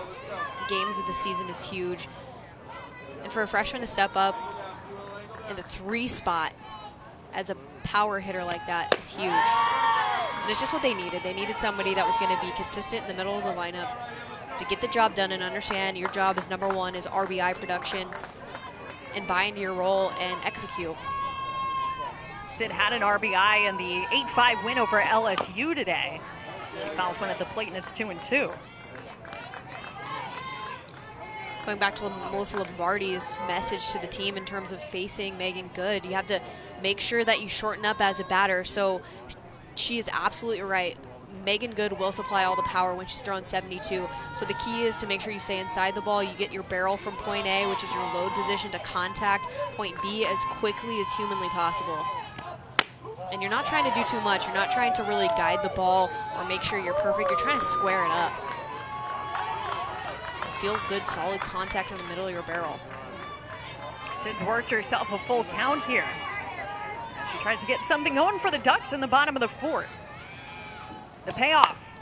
S1: games of the season is huge. And for a freshman to step up in the 3 spot as a power hitter like that is huge. And it's just what they needed. They needed somebody that was going to be consistent in the middle of the lineup to get the job done and understand your job is number 1 is RBI production and buy into your role and execute.
S2: Sid had an RBI in the 8-5 win over LSU today. She fouls one at the plate, and it's 2-2.
S1: Going back to Melissa Lombardi's message to the team in terms of facing Megan Good, you have to make sure that you shorten up as a batter. So she is absolutely right. Megan Good will supply all the power when she's throwing 72. So the key is to make sure you stay inside the ball. You get your barrel from point A, which is your load position, to contact point B as quickly as humanly possible. And you're not trying to do too much. You're not trying to really guide the ball or make sure you're perfect. You're trying to square it up. Feel good, solid contact in the middle of your barrel.
S2: Sid's worked herself a full count here. She tries to get something going for the Ducks in the bottom of the fourth. The payoff.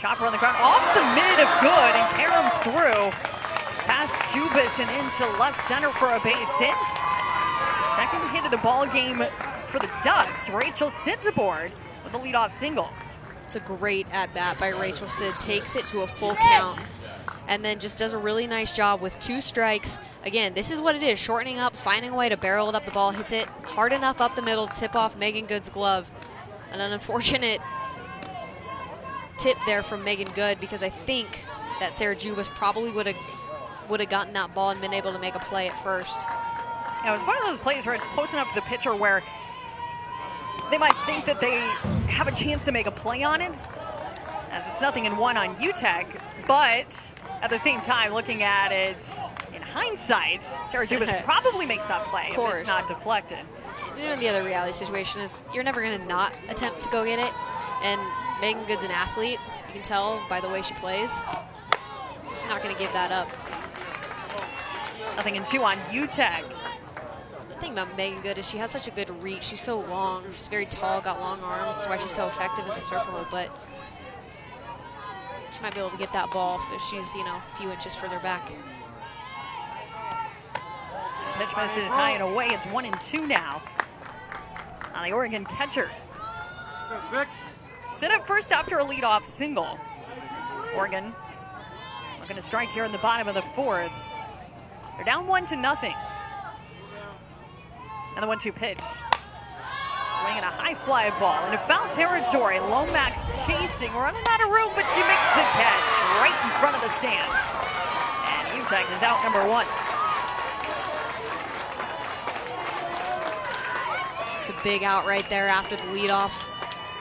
S2: Chopper on the ground off the mid of Good and caroms through. Past Jubas and into left center for a base hit. It's the second hit of the ball game for the Ducks. Rachel Sid's aboard with a leadoff single.
S1: It's a great at-bat by Rachel Sid. Takes it to a full count and then just does a really nice job with 2 strikes. Again, this is what it is, shortening up, finding a way to barrel it up the ball, hits it hard enough up the middle to tip off Megan Good's glove. And an unfortunate tip there from Megan Good, because I think that Sarah Jubas probably would have gotten that ball and been able to make a play at first.
S2: Yeah, it was one of those plays where it's close enough to the pitcher where they might think that they have a chance to make a play on it, as it's 0-1 on UTEC, but at the same time, looking at it in hindsight, Sarah Jubas probably makes that play if it's not deflected.
S1: You know, the other reality situation is you're never going to not attempt to go get it, and Megan Good's an athlete. You can tell by the way she plays. She's not going to give that up.
S2: 0-2 on UTEC.
S1: The thing about Megan Good is she has such a good reach. She's so long. She's very tall, got long arms. That's why she's so effective in the circle. But she might be able to get that ball if she's, you know, a few inches further back.
S2: Pitch misses high and away. It's 1-2 now on the Oregon catcher. Sit up first after a leadoff single. Oregon looking to strike here in the bottom of the fourth. They're down 1-0. And the 1-2 pitch. Swinging a high fly ball into foul territory. Lomax chasing, running out of room, but she makes the catch right in front of the stands. And UTEC is out number 1.
S1: It's a big out right there after the leadoff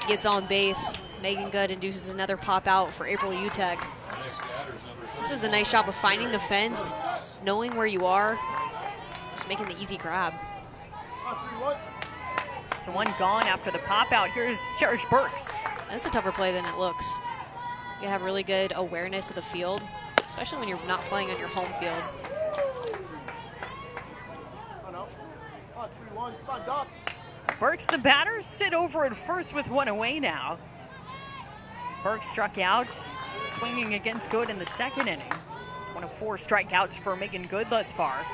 S1: gets on base. Megan Good induces another pop out for April UTEC. This is a nice job of finding the fence, knowing where you are, just making the easy grab.
S2: So 1 gone after the pop out. Here's Cherish Burks.
S1: That's a tougher play than it looks. You have really good awareness of the field, especially when you're not playing on your home field.
S2: Burks, the batter, sit over at first with 1 away now. Burks struck out, swinging against Good in the second inning. 1 of 4 strikeouts for Megan Good thus far.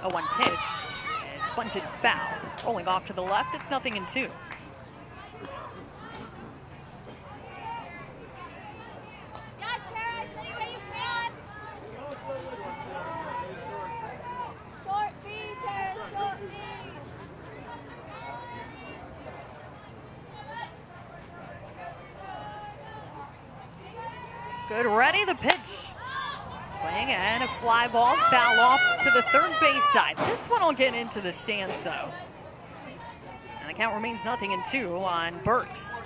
S2: A 1 pitch. It's bunted foul. Rolling off to the left, it's 0-2. Good, ready, the pitch. Swing and a fly ball, foul off to the third base side. This one will get into the stands, though. And the count remains 0-2 on Burks.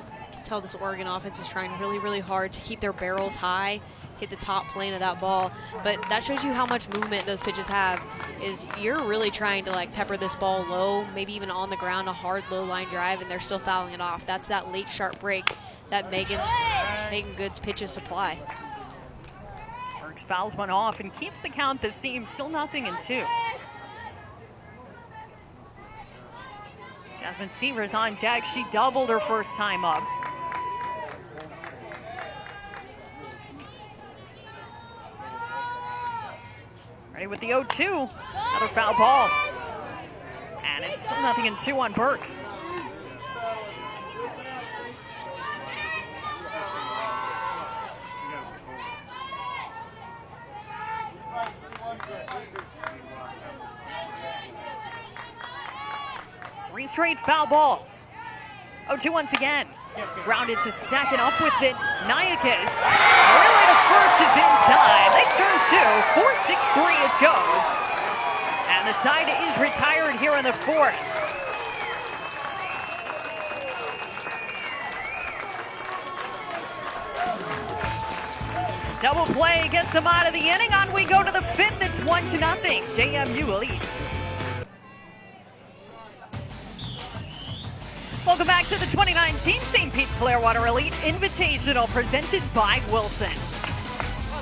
S1: You can tell this Oregon offense is trying really, really hard to keep their barrels high, hit the top plane of that ball. But that shows you how much movement those pitches have, is you're really trying to like pepper this ball low, maybe even on the ground, a hard low line drive, and they're still fouling it off. That's that late sharp break that Megan Good's pitches supply.
S2: Burks fouls one off and keeps the count the same, still 0-2. Jasmine Severs on deck. She doubled her first time up. Ready with the 0-2. Another foul ball. And it's still 0-2 on Burks. Three straight foul balls. 0-2 once again. Grounded to second, up with it. Nayakis. Relay to first is in time. They turn two. 4-6-3 it goes. And the side is retired here in the fourth. Double play gets them out of the inning. On we go to the fifth. It's 1-0. JMU leads. Welcome back to the 2019 St. Pete Clearwater Elite Invitational presented by Wilson.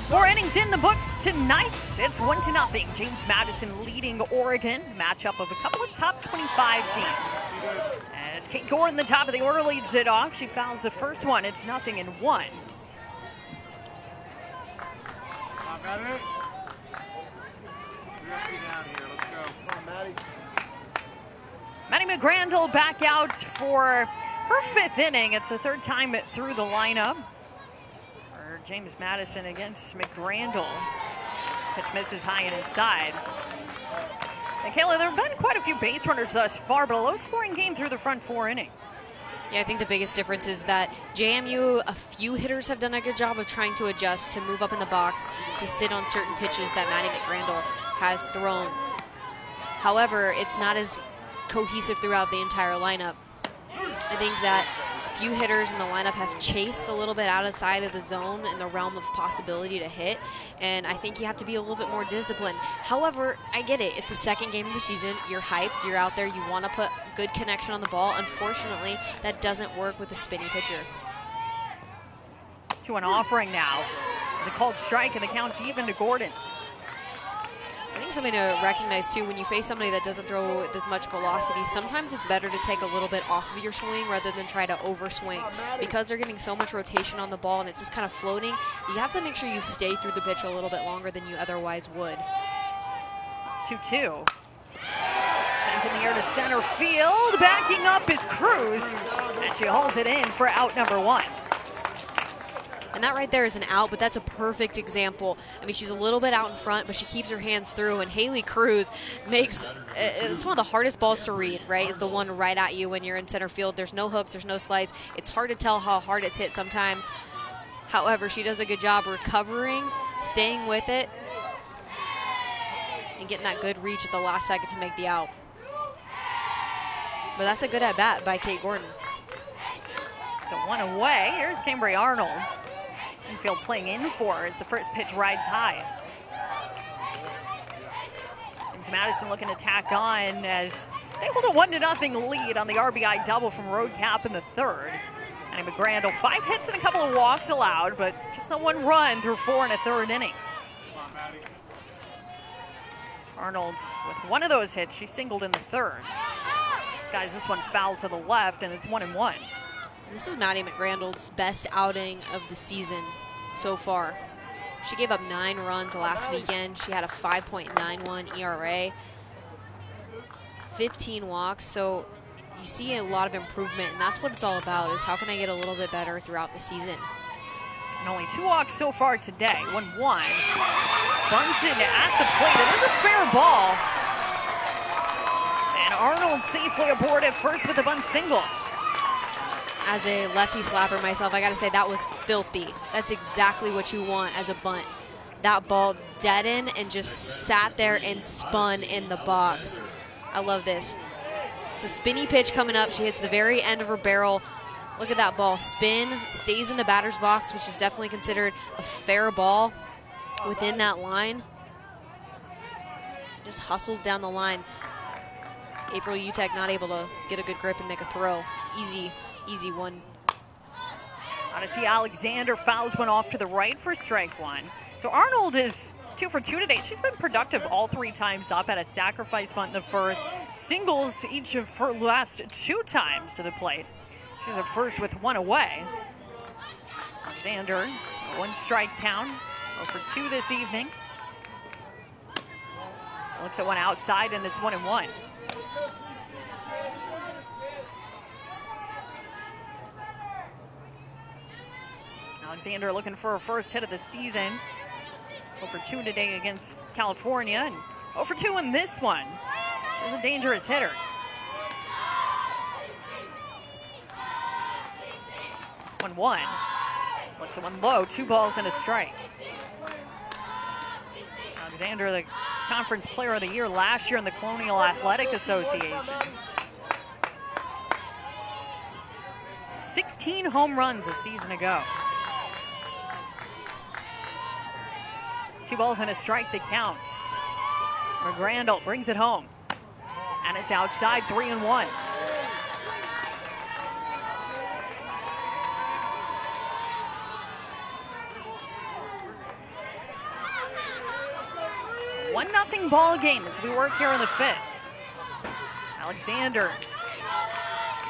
S2: 4 innings in the books tonight. It's 1-0. James Madison leading Oregon. Matchup of a couple of top 25 teams. As Kate Gordon, the top of the order, leads it off. She fouls the first one. It's 0-1. Maddie McGrandle back out for her 5th inning. It's the 3rd time through the lineup. For James Madison against McGrandle. Pitch misses high and inside. And Kayla, there have been quite a few base runners thus far, but a low-scoring game through the front 4 innings.
S1: Yeah, I think the biggest difference is that JMU, a few hitters have done a good job of trying to adjust, to move up in the box, to sit on certain pitches that Maddie McGrandle has thrown. However, it's not as cohesive throughout the entire lineup. I think that a few hitters in the lineup have chased a little bit outside of the zone in the realm of possibility to hit, and I think you have to be a little bit more disciplined. However, I get it. It's the 2nd game of the season. You're hyped. You're out there. You want to put good connection on the ball. Unfortunately, that doesn't work with a spinny pitcher.
S2: To an offering now. It's a called strike, and the count's even to Gordon.
S1: I think something to recognize too, when you face somebody that doesn't throw with as much velocity, sometimes it's better to take a little bit off of your swing rather than try to overswing, because they're getting so much rotation on the ball and it's just kind of floating. You have to make sure you stay through the pitch a little bit longer than you otherwise would.
S2: 2-2. Sent in the air to center field. Backing up is Cruz, and she hauls it in for out number 1.
S1: And that right there is an out, but that's a perfect example. I mean, she's a little bit out in front, but she keeps her hands through, and Haley Cruz makes, it's one of the hardest balls to read, right, is the one right at you when you're in center field. There's no hook, there's no slides. It's hard to tell how hard it's hit sometimes. However, she does a good job recovering, staying with it, and getting that good reach at the last second to make the out. But that's a good at-bat by Kate Gordon.
S2: So 1 away. Here's Cambry Arnold. Infield playing in for her as the first pitch rides high. James Madison looking to tack on as they hold a 1-0 lead on the RBI double from Roadcap in the 3rd. And McGrandle, 5 hits and a couple of walks allowed, but just the 1 run through 4 1/3 innings. Arnold with 1 of those hits, she singled in the 3rd. Skies this one foul to the left, and it's 1-1.
S1: This is Maddie McGrandle's best outing of the season so far. She gave up 9 runs last weekend. She had a 5.91 ERA, 15 walks. So you see a lot of improvement, and that's what it's all about, is how can I get a little bit better throughout the season.
S2: And only 2 walks so far today. 1-1. Bunton at the plate. It is a fair ball. And Arnold safely aboard at first with a bunt single.
S1: As a lefty slapper myself, I got to say that was filthy. That's exactly what you want as a bunt. That ball deadened and just sat there and spun in the box. I love this. It's a spinny pitch coming up. She hits the very end of her barrel. Look at that ball. Spin, stays in the batter's box, which is definitely considered a fair ball within that line. Just hustles down the line. April Utek not able to get a good grip and make a throw. Easy one.
S2: Odyssey Alexander fouls one off to the right for strike one. So Arnold is 2 for 2 today. She's been productive all 3 times up, at a sacrifice bunt in the first, singles each of her last 2 times to the plate. She's at first with 1 away. Alexander, 1 strike count, 0 for 2 this evening. Looks at one outside, and it's 1-1. Alexander looking for her first hit of the season. 0 for 2 today against California, and 0 for 2 in this one. She's a dangerous hitter. One. Looks at one low, 2 balls and a strike. Alexander, the Conference Player of the Year last year in the Colonial Athletic Association. 16 home runs a season ago. 2 balls and a strike that counts. McGrandle brings it home. And it's outside, 3-1. One 1-0 ball game as we work here in the 5th. Alexander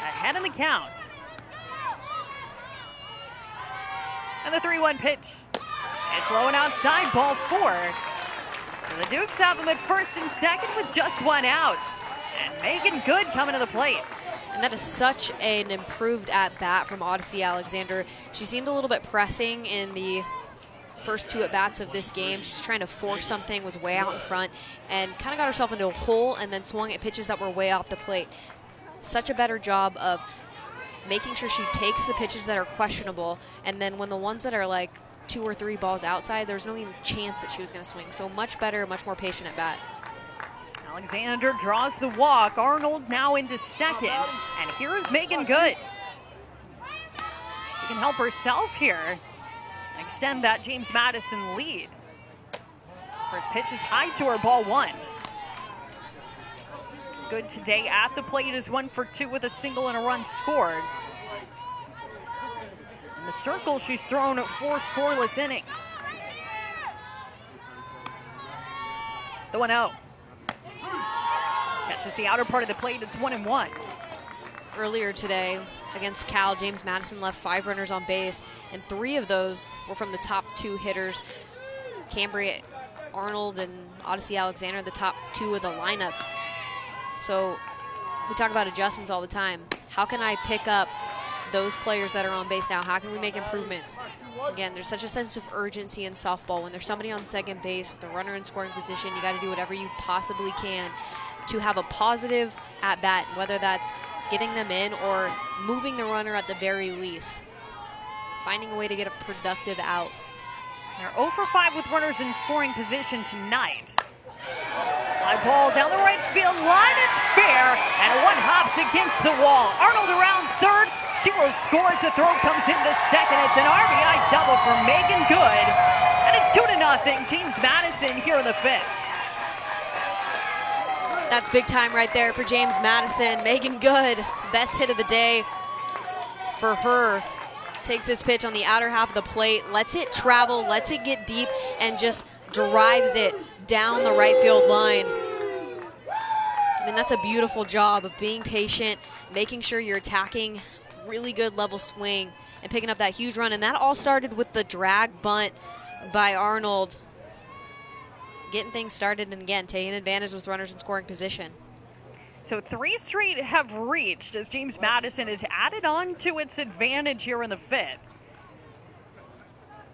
S2: ahead in the count. And the 3-1 pitch. It's low and outside, ball 4. So the Dukes have them at first and second with just 1 out. And Megan Good coming to the plate.
S1: And that is such an improved at-bat from Odyssey Alexander. She seemed a little bit pressing in the first 2 at-bats of this game. She's trying to force something, was way out in front, and kind of got herself into a hole and then swung at pitches that were way off the plate. Such a better job of making sure she takes the pitches that are questionable, and then when the ones that are like 2 or 3 balls outside, there's no even chance that she was going to swing. So much better, much more patient at bat.
S2: Alexander draws the walk. Arnold now into second. And here's Megan Good. She can help herself here and extend that James Madison lead. First pitch is high to her, ball 1. Good today at the plate is 1 for 2 with a single and a run scored. In the circle, she's thrown 4 scoreless innings. The 1-0. Catches the outer part of the plate, it's 1-1.
S1: Earlier today against Cal, James Madison left 5 runners on base, and 3 of those were from the top 2 hitters. Cambria Arnold and Odyssey Alexander, the top 2 of the lineup. So we talk about adjustments all the time. How can I pick up those players that are on base now? How can we make improvements? Again, there's such a sense of urgency in softball. When there's somebody on second base with a runner in scoring position, you got to do whatever you possibly can to have a positive at-bat, whether that's getting them in or moving the runner at the very least. Finding a way to get a productive out.
S2: They're 0 for 5 with runners in scoring position tonight. Fly ball down the right field line, it's fair, and one hops against the wall. Arnold around third, she will score as the throw comes into second. It's an RBI double for Megan Good, and it's 2-0, James Madison here in the 5th.
S1: That's big time right there for James Madison. Megan Good, best hit of the day for her. Takes this pitch on the outer half of the plate, lets it travel, lets it get deep, and just drives it down the right field line. I mean, that's a beautiful job of being patient, making sure you're attacking really good level swing, and picking up that huge run. And that all started with the drag bunt by Arnold. Getting things started, and again, taking advantage with runners in scoring position.
S2: So 3 straight have reached as James Madison has added on to its advantage here in the 5th.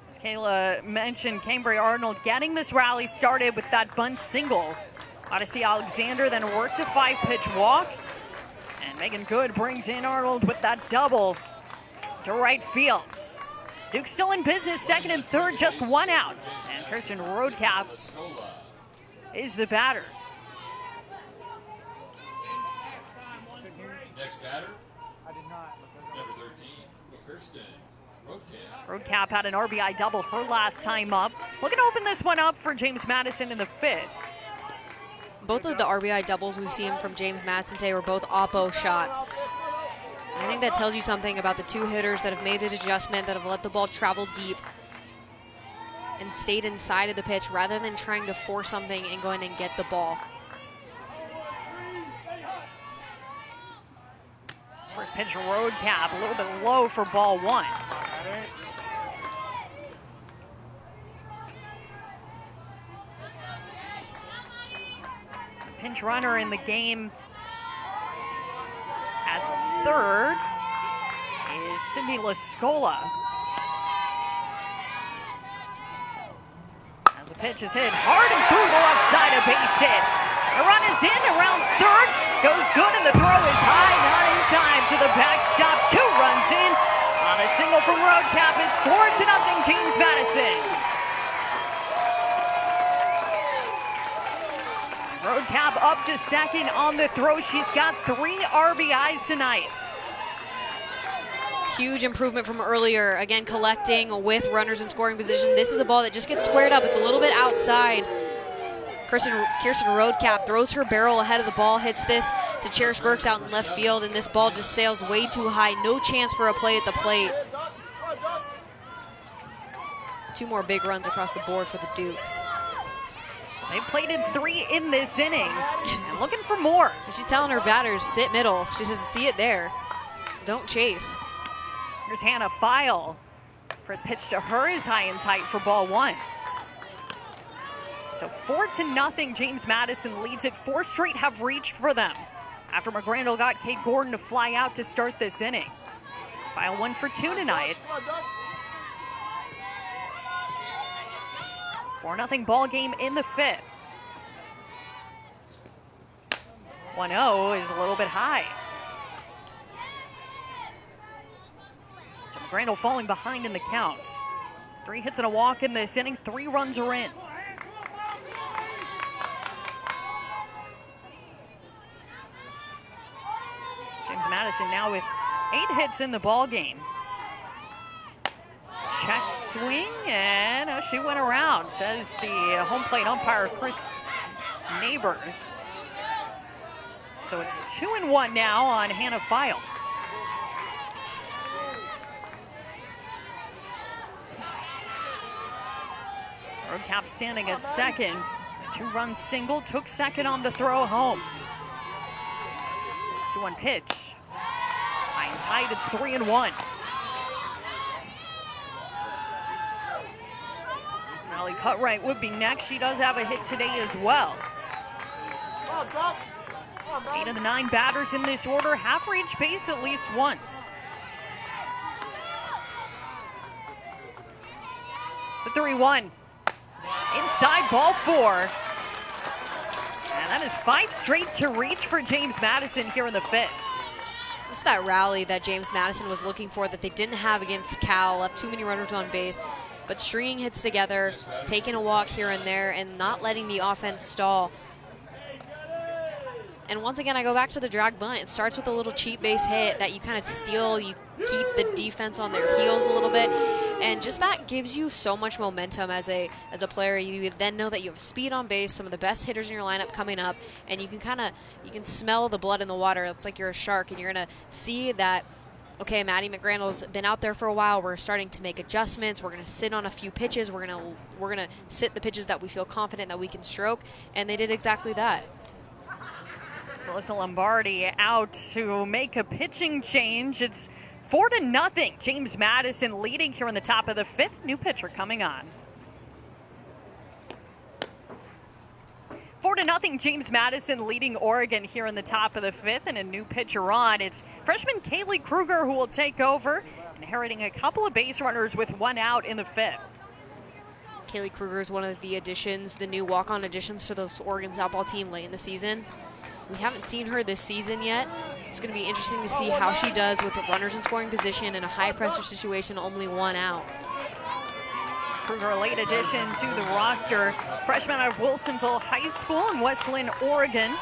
S2: As Kayla mentioned, Cambria Arnold getting this rally started with that bunt single. Odyssey Alexander then worked a 5-pitch walk. And Megan Good brings in Arnold with that double. to right field. Duke still in business, second and third, just one out. And Kirsten Roadcap is the batter.
S3: Next batter, number 13, Kirsten Roadcap.
S2: Roadcap had an RBI double her last time up. Looking to open this one up for James Madison in the fifth.
S1: Both of the RBI doubles we've seen from James Madison today were both oppo shots. I think that tells you something about the two hitters that have made an adjustment, that have let the ball travel deep and stayed inside of the pitch rather than trying to force something and go in and get the ball.
S2: First pitch, Roadcap, a little bit low for ball one. The pinch runner in the game at third is Cindy Lascola. As the pitch is hit hard and through the left side, a base hit. The run is in around third, goes good, and the throw is high, not in time to the backstop. 2 runs in on a single from Roadcap. It's 4-0 James Madison. Roadcap up to second on the throw. She's got 3 RBIs tonight.
S1: Huge improvement from earlier. Again, collecting with runners in scoring position. This is a ball that just gets squared up. It's a little bit outside. Kirsten Roadcap throws her barrel ahead of the ball, hits this to Cherish Burks out in left field, and this ball just sails way too high. No chance for a play at the plate. 2 more big runs across the board for the Dukes.
S2: They plated 3 in this inning and looking for more.
S1: She's telling her batters, sit middle. She says, see it there. Don't chase.
S2: Here's Hannah File. First pitch to her is high and tight for ball one. So 4-0, James Madison leads it. 4 straight have reached for them after McGrandle got Kate Gordon to fly out to start this inning. File 1 for 2 tonight. 4-0 ball game in the fifth. 1-0 is a little bit high. So McGrandle falling behind in the count. 3 hits and a walk in this inning. 3 runs are in. James Madison now with 8 hits in the ball game. Check swing, and she went around, says the home plate umpire, Chris Neighbors. So it's 2-1 now on Hannah File. Roadcap standing at second. A 2-run single took second on the throw home. 2-1 pitch. High and tight, it's 3-1. Molly Cutright would be next. She does have a hit today as well. 8 of the 9 batters in this order have reached base at least once. The 3-1. Inside ball 4. And that is 5 straight to reach for James Madison here in the fifth.
S1: This is that rally that James Madison was looking for that they didn't have against Cal. Left too many runners on base. But stringing hits together, taking a walk here and there, and not letting the offense stall. And once again, I go back to the drag bunt. It starts with a little cheap base hit that you kind of steal. You keep the defense on their heels a little bit. And just that gives you so much momentum as a player. You then know that you have speed on base, some of the best hitters in your lineup coming up, and you can smell the blood in the water. It's like you're a shark, and you're going to see that, okay, Maddie McGrandle's been out there for a while. We're starting to make adjustments. We're going to sit on a few pitches. We're going to sit the pitches that we feel confident that we can stroke, and they did exactly that.
S2: Melissa Lombardi out to make a pitching change. It's 4-0. James Madison leading here in the top of the fifth. New pitcher coming on. 4-0 James Madison leading Oregon here in the top of the fifth, and a new pitcher on. It's freshman Kaylee Kruger who will take over, inheriting a couple of base runners with 1 out in the fifth.
S1: Kaylee Kruger is one of the additions, the new walk-on additions to the Oregon softball team late in the season. We haven't seen her this season yet, It's going to be interesting to see how she does with the runners in scoring position in a high-pressure situation, only one out.
S2: Kruger, a late addition to the roster. Freshman out of Wilsonville High School in West Linn, Oregon.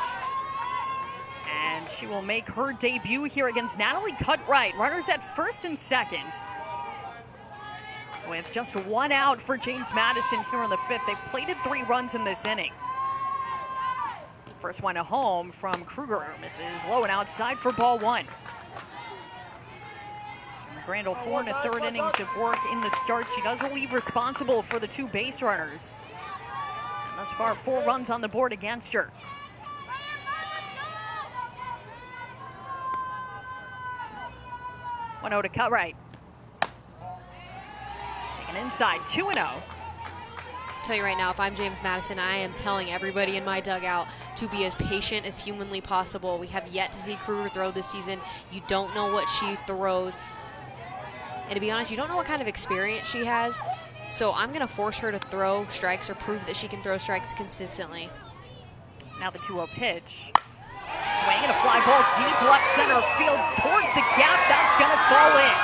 S2: And she will make her debut here against Natalie Cutright. Runners at first and second. With just one out for James Madison here in the fifth. They've plated 3 runs in this inning. First one to home from Kruger, misses low and outside for ball 1. Grandel 4 1/3 innings of work in the start. She does leave responsible for the 2 base runners. And thus far, 4 runs on the board against her. One 0 to Cutright. Taken inside, 2-0.
S1: Tell you right now, if I'm James Madison, I am telling everybody in my dugout to be as patient as humanly possible. We have yet to see Kruger throw this season. You don't know what she throws. And to be honest, you don't know what kind of experience she has. So I'm going to force her to throw strikes or prove that she can throw strikes consistently.
S2: Now the 2-0 pitch. Swing and a fly ball deep left center field towards the gap. That's going to fall in.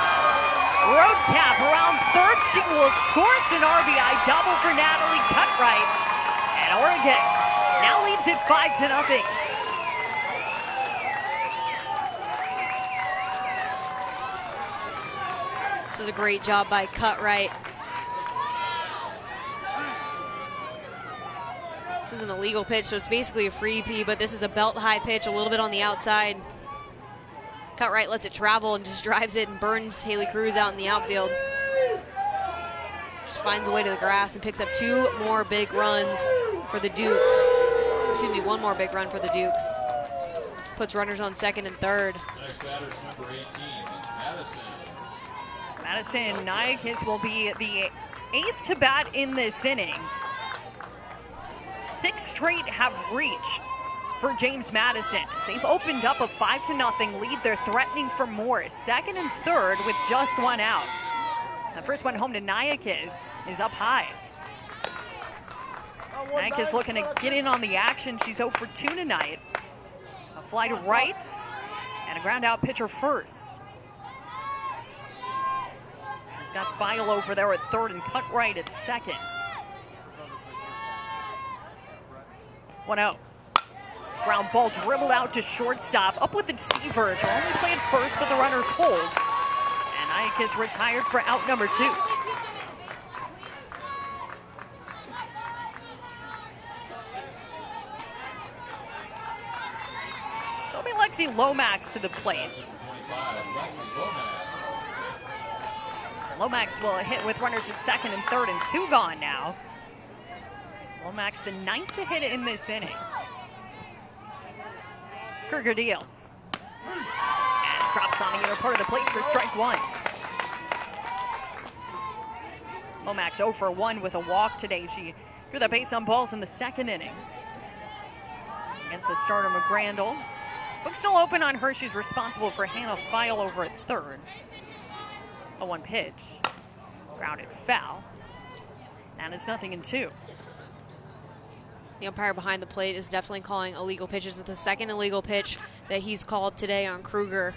S2: Road cap around third. She will score. It's an RBI double for Natalie Cutright. And Oregon now leads it 5-0.
S1: This is a great job by Cutright. This is an illegal pitch, so it's basically a freebie, but this is a belt-high pitch, a little bit on the outside. Cutright lets it travel and just drives it and burns Haley Cruz out in the outfield. Just finds a way to the grass and picks up 2 more big runs for the Dukes. Excuse me, 1 more big run for the Dukes. Puts runners on second and third.
S3: Next batter is number 18, Madison.
S2: Madison Nyakis will be the 8th to bat in this inning. 6 straight have reached for James Madison. They've opened up a 5-0 lead. They're threatening for more. Second and third with just 1 out. The first one home to Nyakis is up high. Nyakis looking to get in on the action. She's 0 for 2 tonight. A fly to right and a ground out pitcher first. She's got File over there at third and Cutright at second. 1-0. Ground ball dribbled out to shortstop. Up with the deceivers. Her only play at first, but the runners hold. And Nyakis retired for out number 2. So it'll be Lexi Lomax to the plate.
S3: 25, Lexi Lomax.
S2: Lomax will hit with runners at second and third and 2 gone now. Lomax the 9th to hit in this inning. Kruger deals. And drops on the inner part of the plate for strike 1. Lomax 0 for 1 with a walk today. She drew the base on balls in the second inning. Against the starter McGrandle. Book still open on her. She's responsible for Hannah File over at third. A 1 pitch. Grounded foul. And it's 0-2.
S1: The umpire behind the plate is definitely calling illegal pitches. It's the second illegal pitch that he's called today on Kruger.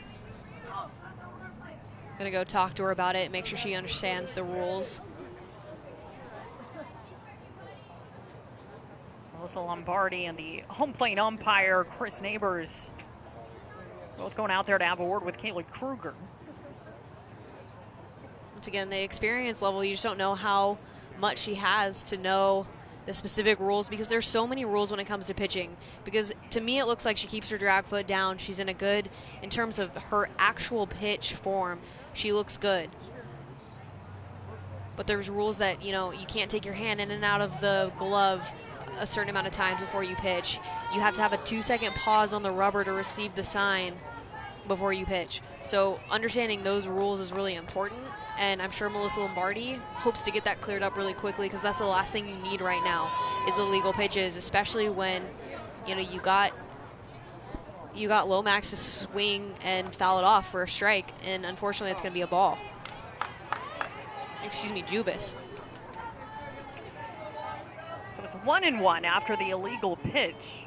S1: Gonna go talk to her about it, make sure she understands the rules.
S2: Melissa Lombardi and the home plate umpire, Chris Neighbors, both going out there to have a word with Kaylee Kruger.
S1: Once again, the experience level, you just don't know how much she has to know the specific rules, because there's so many rules when it comes to pitching. Because to me, it looks like she keeps her drag foot down. She's in a good, in terms of her actual pitch form, she looks good. But there's rules that, you know, you can't take your hand in and out of the glove a certain amount of times before you pitch. You have to have a 2-second pause on the rubber to receive the sign before you pitch. So understanding those rules is really important. And I'm sure Melissa Lombardi hopes to get that cleared up really quickly, because that's the last thing you need right now is illegal pitches, especially when, you know, you got Lomax to swing and foul it off for a strike, and unfortunately it's going to be a ball. Excuse me, Jubis.
S2: So it's 1-1 after the illegal pitch.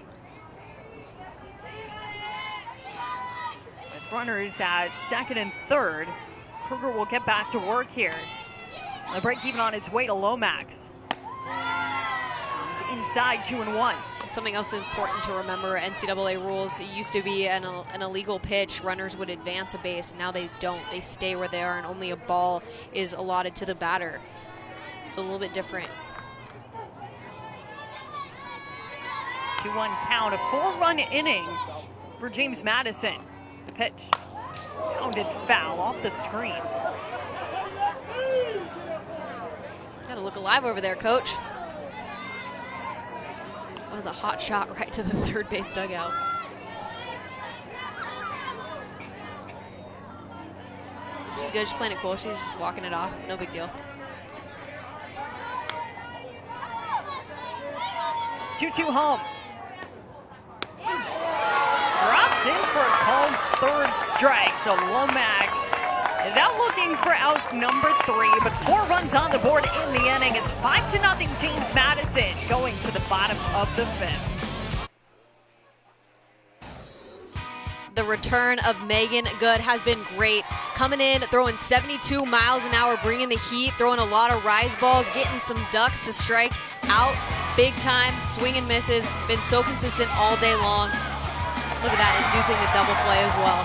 S2: runners at second and third. Kruger will get back to work here. The break even on its way to Lomax. Just inside 2-1.
S1: Something else important to remember, NCAA rules, it used to be an illegal pitch, runners would advance a base, and now they don't. They stay where they are, and only a ball is allotted to the batter. So a little bit different.
S2: 2-1 count, a 4-run inning for James Madison. The pitch, pounded foul off the screen.
S1: Gotta look alive over there, coach. That was a hot shot right to the third base dugout. She's good, she's playing it cool. She's just walking it off, no big deal.
S2: 2-2 home. Drops in for a called third strike, so Lomax is out looking for out number 3, but 4 runs on the board in the inning. It's 5-0 James Madison going to the bottom of the 5th.
S1: The return of Megan Good has been great. Coming in, throwing 72 miles an hour, bringing the heat, throwing a lot of rise balls, getting some ducks to strike out big time, swing and misses. Been so consistent all day long. Look at that, inducing the double play as well.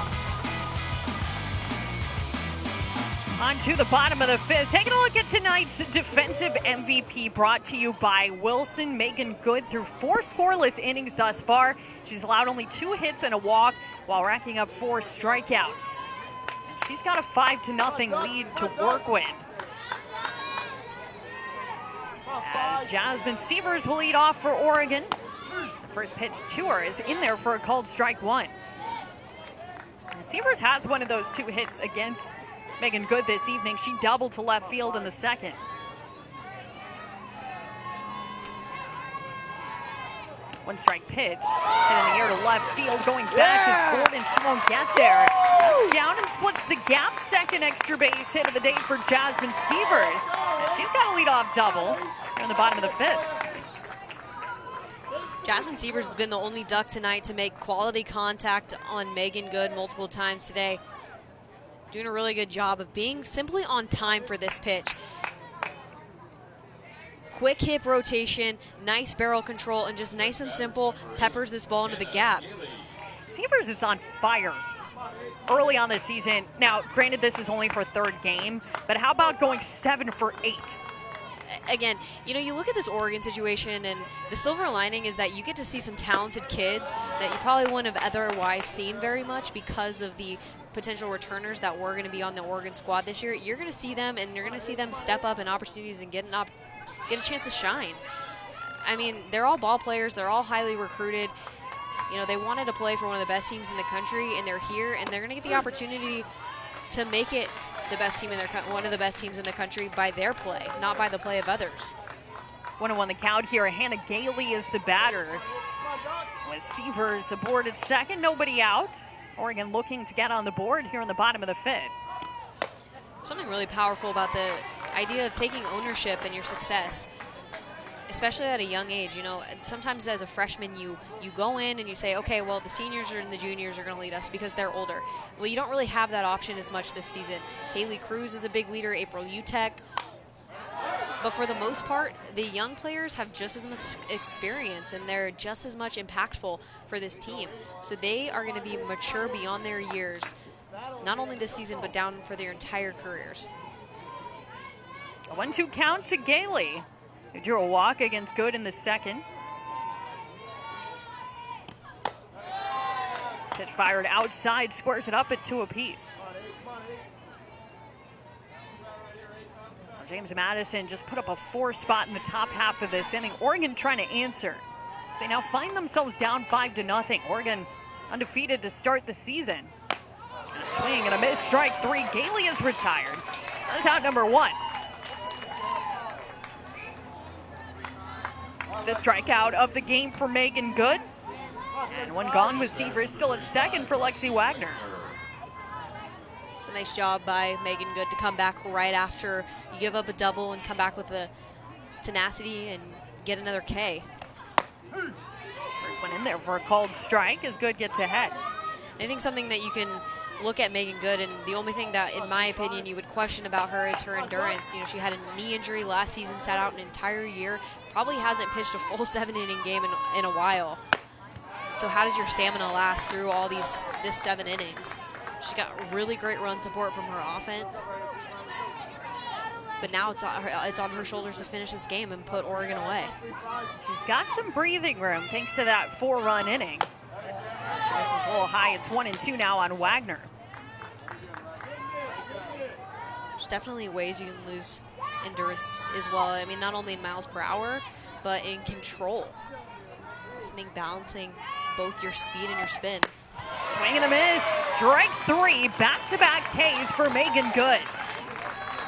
S2: On to the bottom of the 5th. Taking a look at tonight's defensive MVP, brought to you by Wilson. Megan Good through 4 scoreless innings thus far. She's allowed only 2 hits and a walk while racking up 4 strikeouts. And she's got a 5-0 lead to work with. As Jasmine Sievers will lead off for Oregon. The first pitch to her is in there for a called strike 1. And Sievers has one of those 2 hits against Megan Good this evening. She doubled to left field in the second. One strike pitch, hit in the air to left field, going back is Gordon. She won't get there. That's down and splits the gap. Second extra base hit of the day for Jasmine Sievers. And she's got a leadoff double here in the bottom of the 5th.
S1: Jasmine Sievers has been the only Duck tonight to make quality contact on Megan Good multiple times today. Doing a really good job of being simply on time for this pitch. Quick hip rotation, nice barrel control, and just nice and simple peppers this ball into the gap.
S2: Sievers is on fire early on this season. Now, granted, this is only her 3rd game, but how about going 7 for 8?
S1: Again, you know, you look at this Oregon situation, and the silver lining is that you get to see some talented kids that you probably wouldn't have otherwise seen very much because of the potential returners that were going to be on the Oregon squad this year. You're going to see them, and you're going to see them step up in opportunities and get a chance to shine. I mean, they're all ball players. They're all highly recruited. You know, they wanted to play for one of the best teams in the country, and they're here, and they're going to get the opportunity to make it the best team in one of the best teams in the country by their play, not by the play of others.
S2: 1-1 the count here. Hannah Gailey is the batter, with Sievers aboard at second, nobody out. Oregon looking to get on the board here in the bottom of the 5th.
S1: Something really powerful about the idea of taking ownership in your success, especially at a young age. You know, sometimes as a freshman, you go in and you say, okay, well, the seniors and the juniors are going to lead us because they're older. Well, you don't really have that option as much this season. Haley Cruz is a big leader, April Utek. But for the most part, the young players have just as much experience, and they're just as much impactful for this team. So they are going to be mature beyond their years, not only this season, but down for their entire careers.
S2: A 1-2 count to Gailey, who drew a walk against Good in the second. Pitch fired outside, squares it up at 2 apiece. James Madison just put up a 4 spot in the top half of this inning. Oregon trying to answer. They now find themselves down 5-0. Oregon undefeated to start the season. And a swing and a miss, strike 3. Gailey is retired. That's out number 1. The strikeout of the game for Megan Good. And one gone with Sievers, still at second for Lexi Wagner.
S1: It's a nice job by Megan Good to come back right after you give up a double and come back with the tenacity and get another K.
S2: First one in there for a called strike as Good gets ahead.
S1: I think something that you can look at Megan Good, and the only thing that, in my opinion, you would question about her is her endurance. You know, she had a knee injury last season, sat out an entire year, probably hasn't pitched a full 7-inning game in a while. So how does your stamina last through all this 7 innings? She got really great run support from her offense. But now it's on her shoulders to finish this game and put Oregon away.
S2: She's got some breathing room thanks to that 4-run inning. She misses a little high. It's 1-2 now on Wagner.
S1: There's definitely ways you can lose endurance as well. I mean, not only in miles per hour, but in control. I think balancing both your speed and your spin.
S2: Swing and a miss. Strike 3. Back-to-back Ks for Megan Good.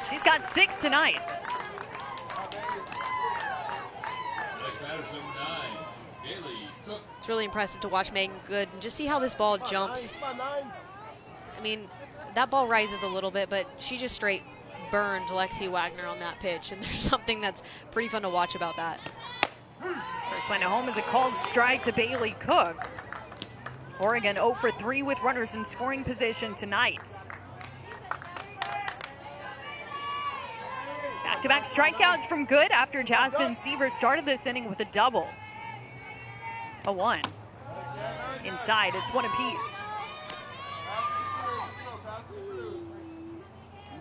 S2: She's got 6 tonight.
S3: Next batter, zone 9, Bailey Cook.
S1: It's really impressive to watch Megan Good and just see how this ball jumps. I mean, that ball rises a little bit, but she just straight burned Lexi Wagner on that pitch, and there's something that's pretty fun to watch about that.
S2: First one to home is a called strike to Bailey Cook. Oregon 0 for 3 with runners in scoring position tonight. Back-to-back strikeouts from Good after Jasmine Seaver started this inning with a double. A 1. Inside, it's 1 apiece.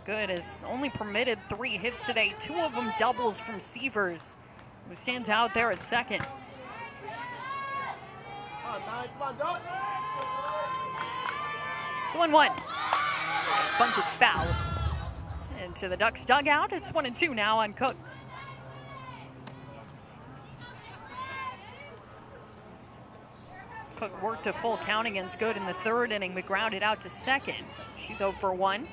S2: Good has only permitted 3 hits today, 2 of them doubles from Seavers, who stands out there at second. 1-1. Bunted foul. Into the Ducks dugout. It's 1-2 now on Cook. Cook worked a full count against Good in the 3rd inning, but grounded out to second. She's 0 for 1.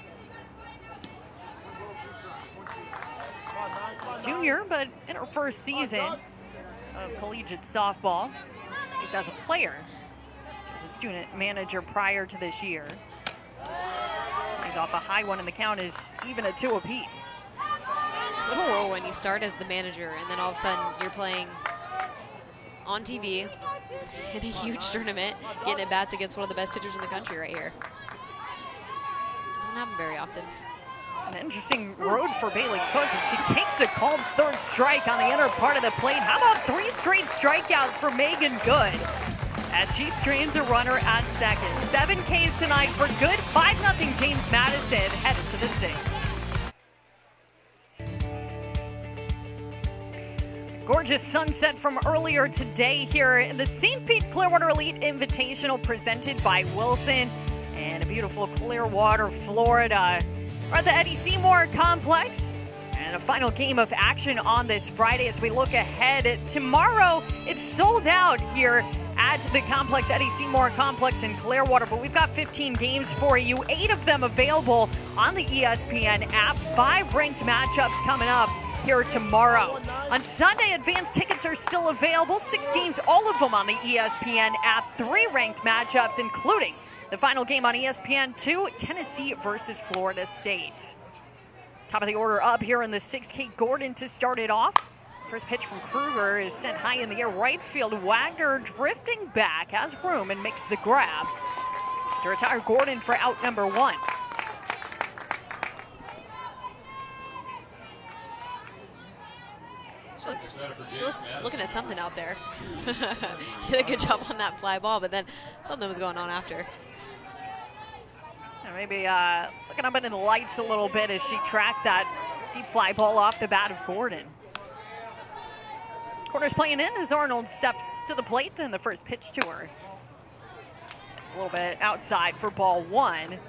S2: Junior, but in her first season of collegiate softball, at least as a player. She was a student manager prior to this year. He's off a high one, and the count is even at 2 apiece.
S1: Little role when you start as the manager, and then all of a sudden you're playing on TV in a huge tournament, getting at bats against one of the best pitchers in the country right here. Doesn't happen very often.
S2: An interesting road for Bailey Cook, and she takes a called 3rd strike on the inner part of the plate. How about 3 straight strikeouts for Megan Good as she strains a runner at second. 7 Ks tonight for Good. 5-0 James Madison headed to the 6th. Gorgeous sunset from earlier today here in the St. Pete Clearwater Elite Invitational presented by Wilson, and a beautiful Clearwater, Florida. We're at the Eddie Seymour Complex, and a final game of action on this Friday as we look ahead. Tomorrow, it's sold out here at the complex, Eddie Seymour Complex in Clearwater, but we've got 15 games for you, 8 of them available on the ESPN app, 5 ranked matchups coming up here tomorrow. On Sunday, advanced tickets are still available, 6 games, all of them on the ESPN app, 3 ranked matchups, including the final game on ESPN2, Tennessee versus Florida State. Top of the order up here in the 6th, Kate Gordon to start it off. First pitch from Kruger is sent high in the air, right field. Wagner drifting back, has room and makes the grab to retire Gordon for out number 1.
S1: She looks looking at something out there. Did a good job on that fly ball, but then something was going on after.
S2: And maybe looking up into the lights a little bit as she tracked that deep fly ball off the bat of Gordon. Corner's playing in as Arnold steps to the plate and the first pitch to her. It's a little bit outside for ball 1.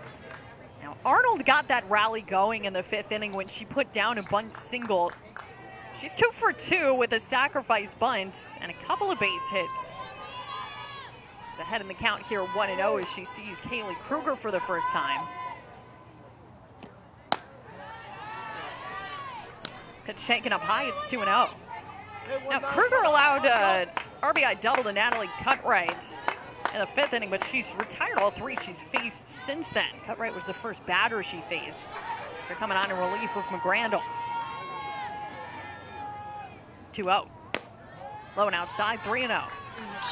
S2: Now, Arnold got that rally going in the 5th inning when she put down a bunt single. She's 2 for 2 with a sacrifice bunt and a couple of base hits. She's ahead in the count here, 1-0, as she sees Kaylee Kruger for the first time. Pitch taken up high, it's 2-0. Now, Kruger allowed RBI double to Natalie Cutright in the 5th inning, but she's retired all 3 she's faced since then. Cutright was the first batter she faced. They're coming on in relief with McGrandle. 2-0. Low and outside, 3-0.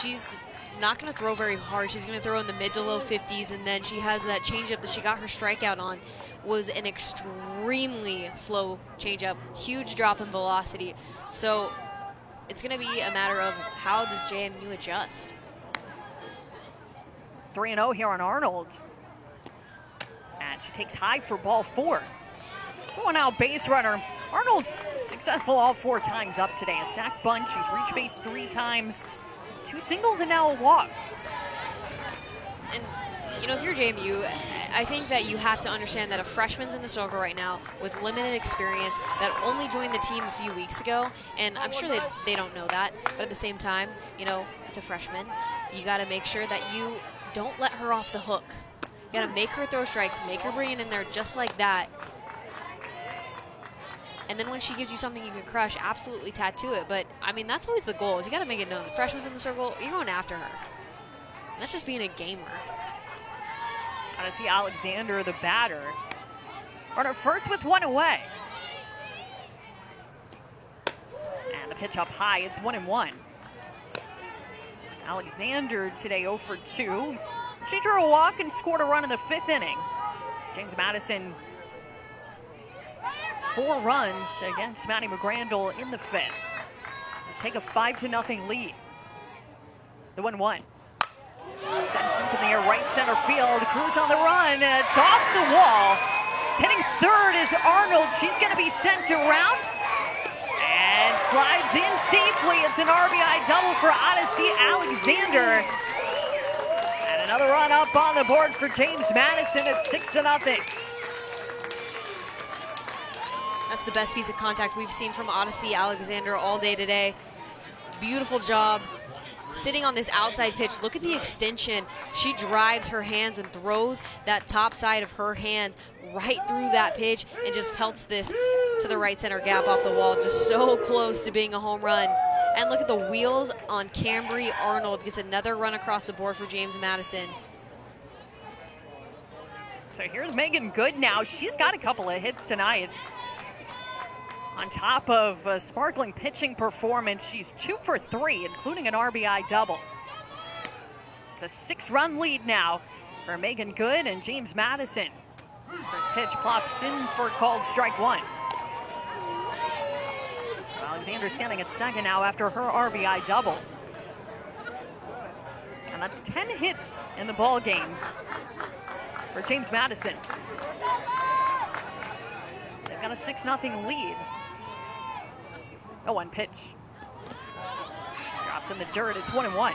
S1: She's not going to throw very hard. She's going to throw in the mid to low 50s, and then she has that changeup that she got her strikeout on. Was an extremely slow changeup, huge drop in velocity. So it's going to be a matter of how does JMU adjust.
S2: 3-0 here on Arnold. And she takes high for ball 4. One out base runner. Arnold's successful all 4 times up today. A sack bunt. She's reached base 3 times. 2 singles and now a walk.
S1: And, you know, if you're JMU, I think that you have to understand that a freshman's in the circle right now with limited experience that only joined the team a few weeks ago. And I'm sure they don't know that. But at the same time, you know, it's a freshman. You got to make sure that you don't let her off the hook. You got to make her throw strikes, make her bring it in there just like that. And then when she gives you something you can crush, absolutely tattoo it. But, I mean, that's always the goal is you got to make it known. The freshman's in the circle, you're going after her. And that's just being a gamer.
S2: Got to see Alexander, the batter. Runner first with 1 away. And the pitch up high, it's 1-1. Alexander today 0 for 2. She drew a walk and scored a run in the 5th inning. James Madison 4 runs against Maddie McGrandle in the 5th. Take a 5-0 lead. The 1-1. Sent deep in the air, right center field. Cruz on the run, and it's off the wall. Hitting third is Arnold. She's going to be sent around and slides in safely. It's an RBI double for Odyssey Alexander. And another run up on the board for James Madison at 6-0.
S1: That's the best piece of contact we've seen from Odyssey Alexander all day today. Beautiful job sitting on this outside pitch. Look at the extension. She drives her hands and throws that top side of her hands right through that pitch and just pelts this to the right center gap off the wall. Just so close to being a home run. And look at the wheels on Cambry Arnold. Gets another run across the board for James Madison.
S2: So here's Megan Good now. She's got a couple of hits tonight. On top of a sparkling pitching performance, she's 2 for 3, including an RBI double. It's a 6-run lead now for Megan Good and James Madison. First pitch plops in for called strike 1. Alexander standing at second now after her RBI double. And that's 10 hits in the ball game for James Madison. They've got a 6-0 lead. 0-1 pitch. Drops in the dirt. It's 1-1.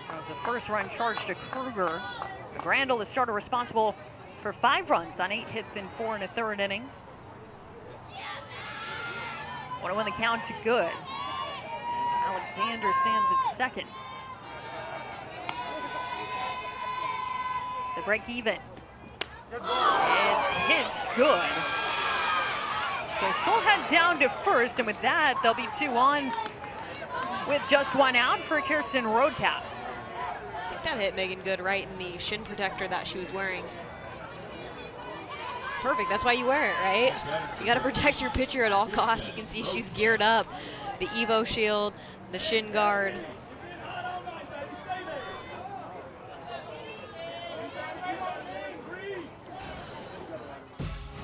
S2: That was the first run charged to Kruger. McGrandle, the starter, responsible for 5 runs on 8 hits in 4 1/3 innings. 1-1 the count to Good. As Alexander stands at second. The break even. It hits Good. So she'll head down to first, and with that, they'll be 2 on with just 1 out for Kirsten Roadcap.
S1: I think that hit Megan Good right in the shin protector that she was wearing. Perfect, that's why you wear it, right? You gotta protect your pitcher at all costs. You can see she's geared up. The Evo shield, the shin guard.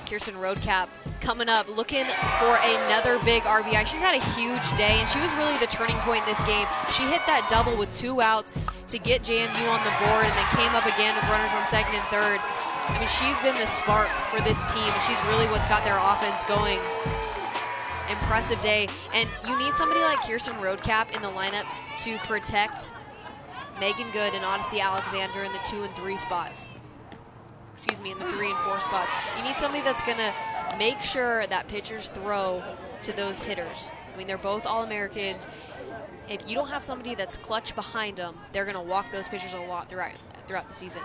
S1: Kirsten Roadcap coming up, looking for another big RBI. She's had a huge day, and she was really the turning point in this game. She hit that double with 2 outs to get JMU on the board, and then came up again with runners on second and third. I mean, she's been the spark for this team, and she's really what's got their offense going. Impressive day, and you need somebody like Kirsten Roadcap in the lineup to protect Megan Good and Odyssey Alexander in the 2 and 3 spots. Excuse me, in the 3 and 4 spots. You need somebody that's going to make sure that pitchers throw to those hitters. I mean, they're both All-Americans. If you don't have somebody that's clutch behind them, they're going to walk those pitchers a lot throughout the season.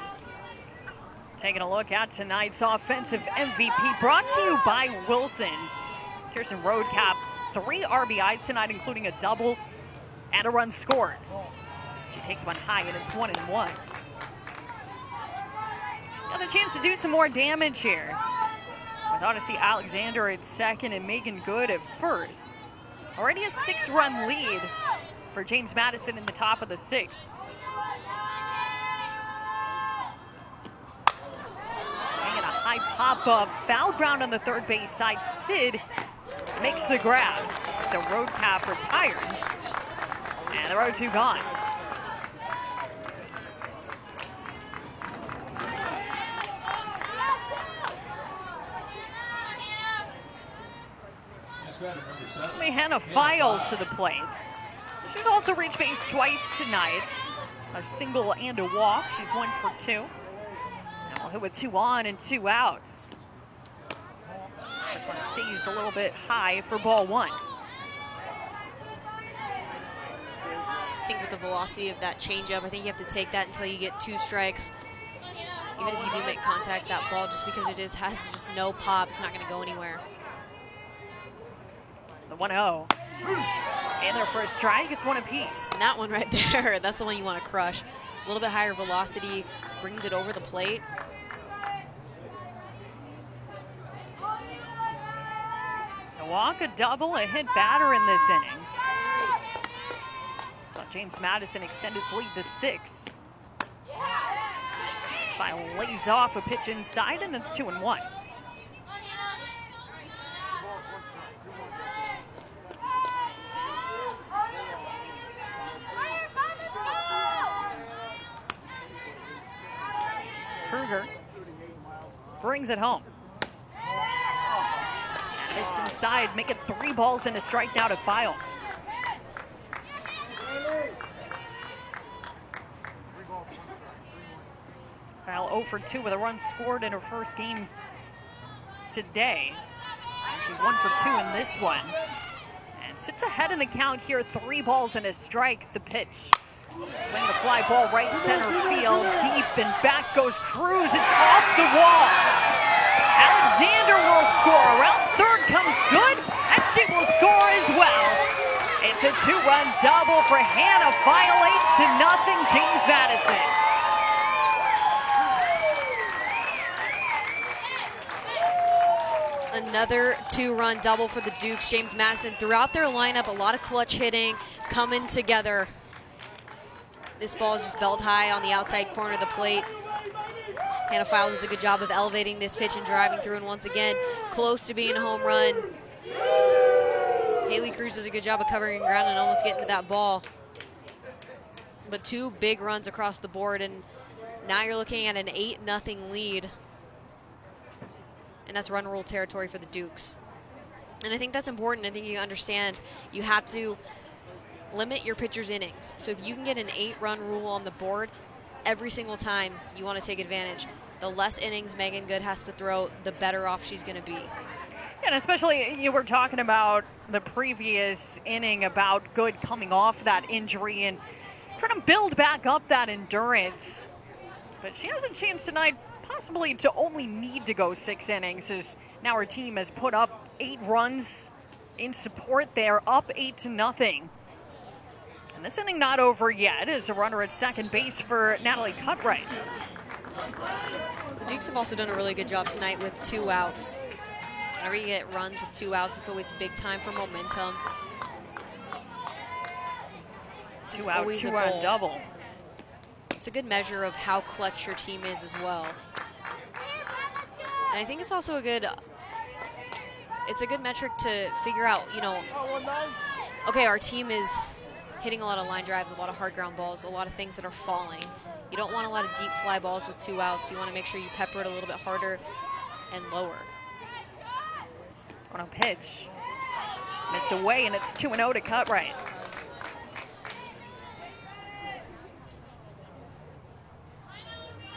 S2: Taking a look at tonight's offensive MVP, brought to you by Wilson. Kirsten Roadcap, 3 RBIs tonight, including a double and a run scored. She takes one high, and it's 1-1. Got a chance to do some more damage here. With Odyssey Alexander at second and Megan Good at first. Already a 6-run lead for James Madison in the top of the 6th. Swinging a high pop of foul ground on the third base side. Sid makes the grab. So road cap retired. And the 0-2 gone. Hannah File to the plate. She's also reached base twice tonight. A single and a walk. She's 1 for 2. And we'll hit with 2 on and 2 outs. This one stays a little bit high for ball 1.
S1: I think with the velocity of that changeup, I think you have to take that until you get 2 strikes. Even if you do make contact, that ball, just because it has just no pop, it's not going to go anywhere.
S2: The 1-0. And their first strike, it's 1 apiece.
S1: And that one right there, that's the one you want to crush. A little bit higher velocity, brings it over the plate.
S2: A walk, a double, a hit batter in this inning. So James Madison extend its lead to 6. File lays off a pitch inside, and it's 2-1. Kruger brings it home. Missed inside, make it 3 balls and a strike now to File. File 0 for 2 with a run scored in her first game today. She's 1 for 2 in this one. And sits ahead in the count here, 3 balls and a strike. The pitch. Swing the fly ball right center field, deep and back goes Cruz. It's off the wall. Alexander will score. Around third comes Good, and she will score as well. It's a 2-run double for Hannah File, 8-0 James Madison.
S1: Another 2-run double for the Dukes. James Madison throughout their lineup, a lot of clutch hitting coming together. This ball is just belt high on the outside corner of the plate. Hannah File does a good job of elevating this pitch and driving through, and once again, close to being a home run. Haley Cruz does a good job of covering ground and almost getting to that ball. But 2 big runs across the board, and now you're looking at an 8-0 lead. And that's run rule territory for the Dukes. And I think that's important. I think you understand you have to limit your pitcher's innings. So if you can get an 8-run rule on the board every single time, you want to take advantage. The less innings Megan Good has to throw, the better off she's going to be.
S2: And especially, you were talking about the previous inning about Good coming off that injury and trying to build back up that endurance. But she has a chance tonight possibly to only need to go 6 innings, as now her team has put up 8 runs in support. They're up 8-0. And this inning not over yet as a runner at second base for Natalie Cutright.
S1: The Dukes have also done a really good job tonight with 2 outs. Whenever you get runs with 2 outs, it's always big time for momentum. It's
S2: 2 out, 2-run double.
S1: It's a good measure of how clutch your team is as well. And I think it's also a good metric to figure out, okay, our team is hitting a lot of line drives, a lot of hard ground balls, a lot of things that are falling. You don't want a lot of deep fly balls with 2 outs. You want to make sure you pepper it a little bit harder and lower.
S2: On a pitch. Missed away, and it's 2-0 to Cutright.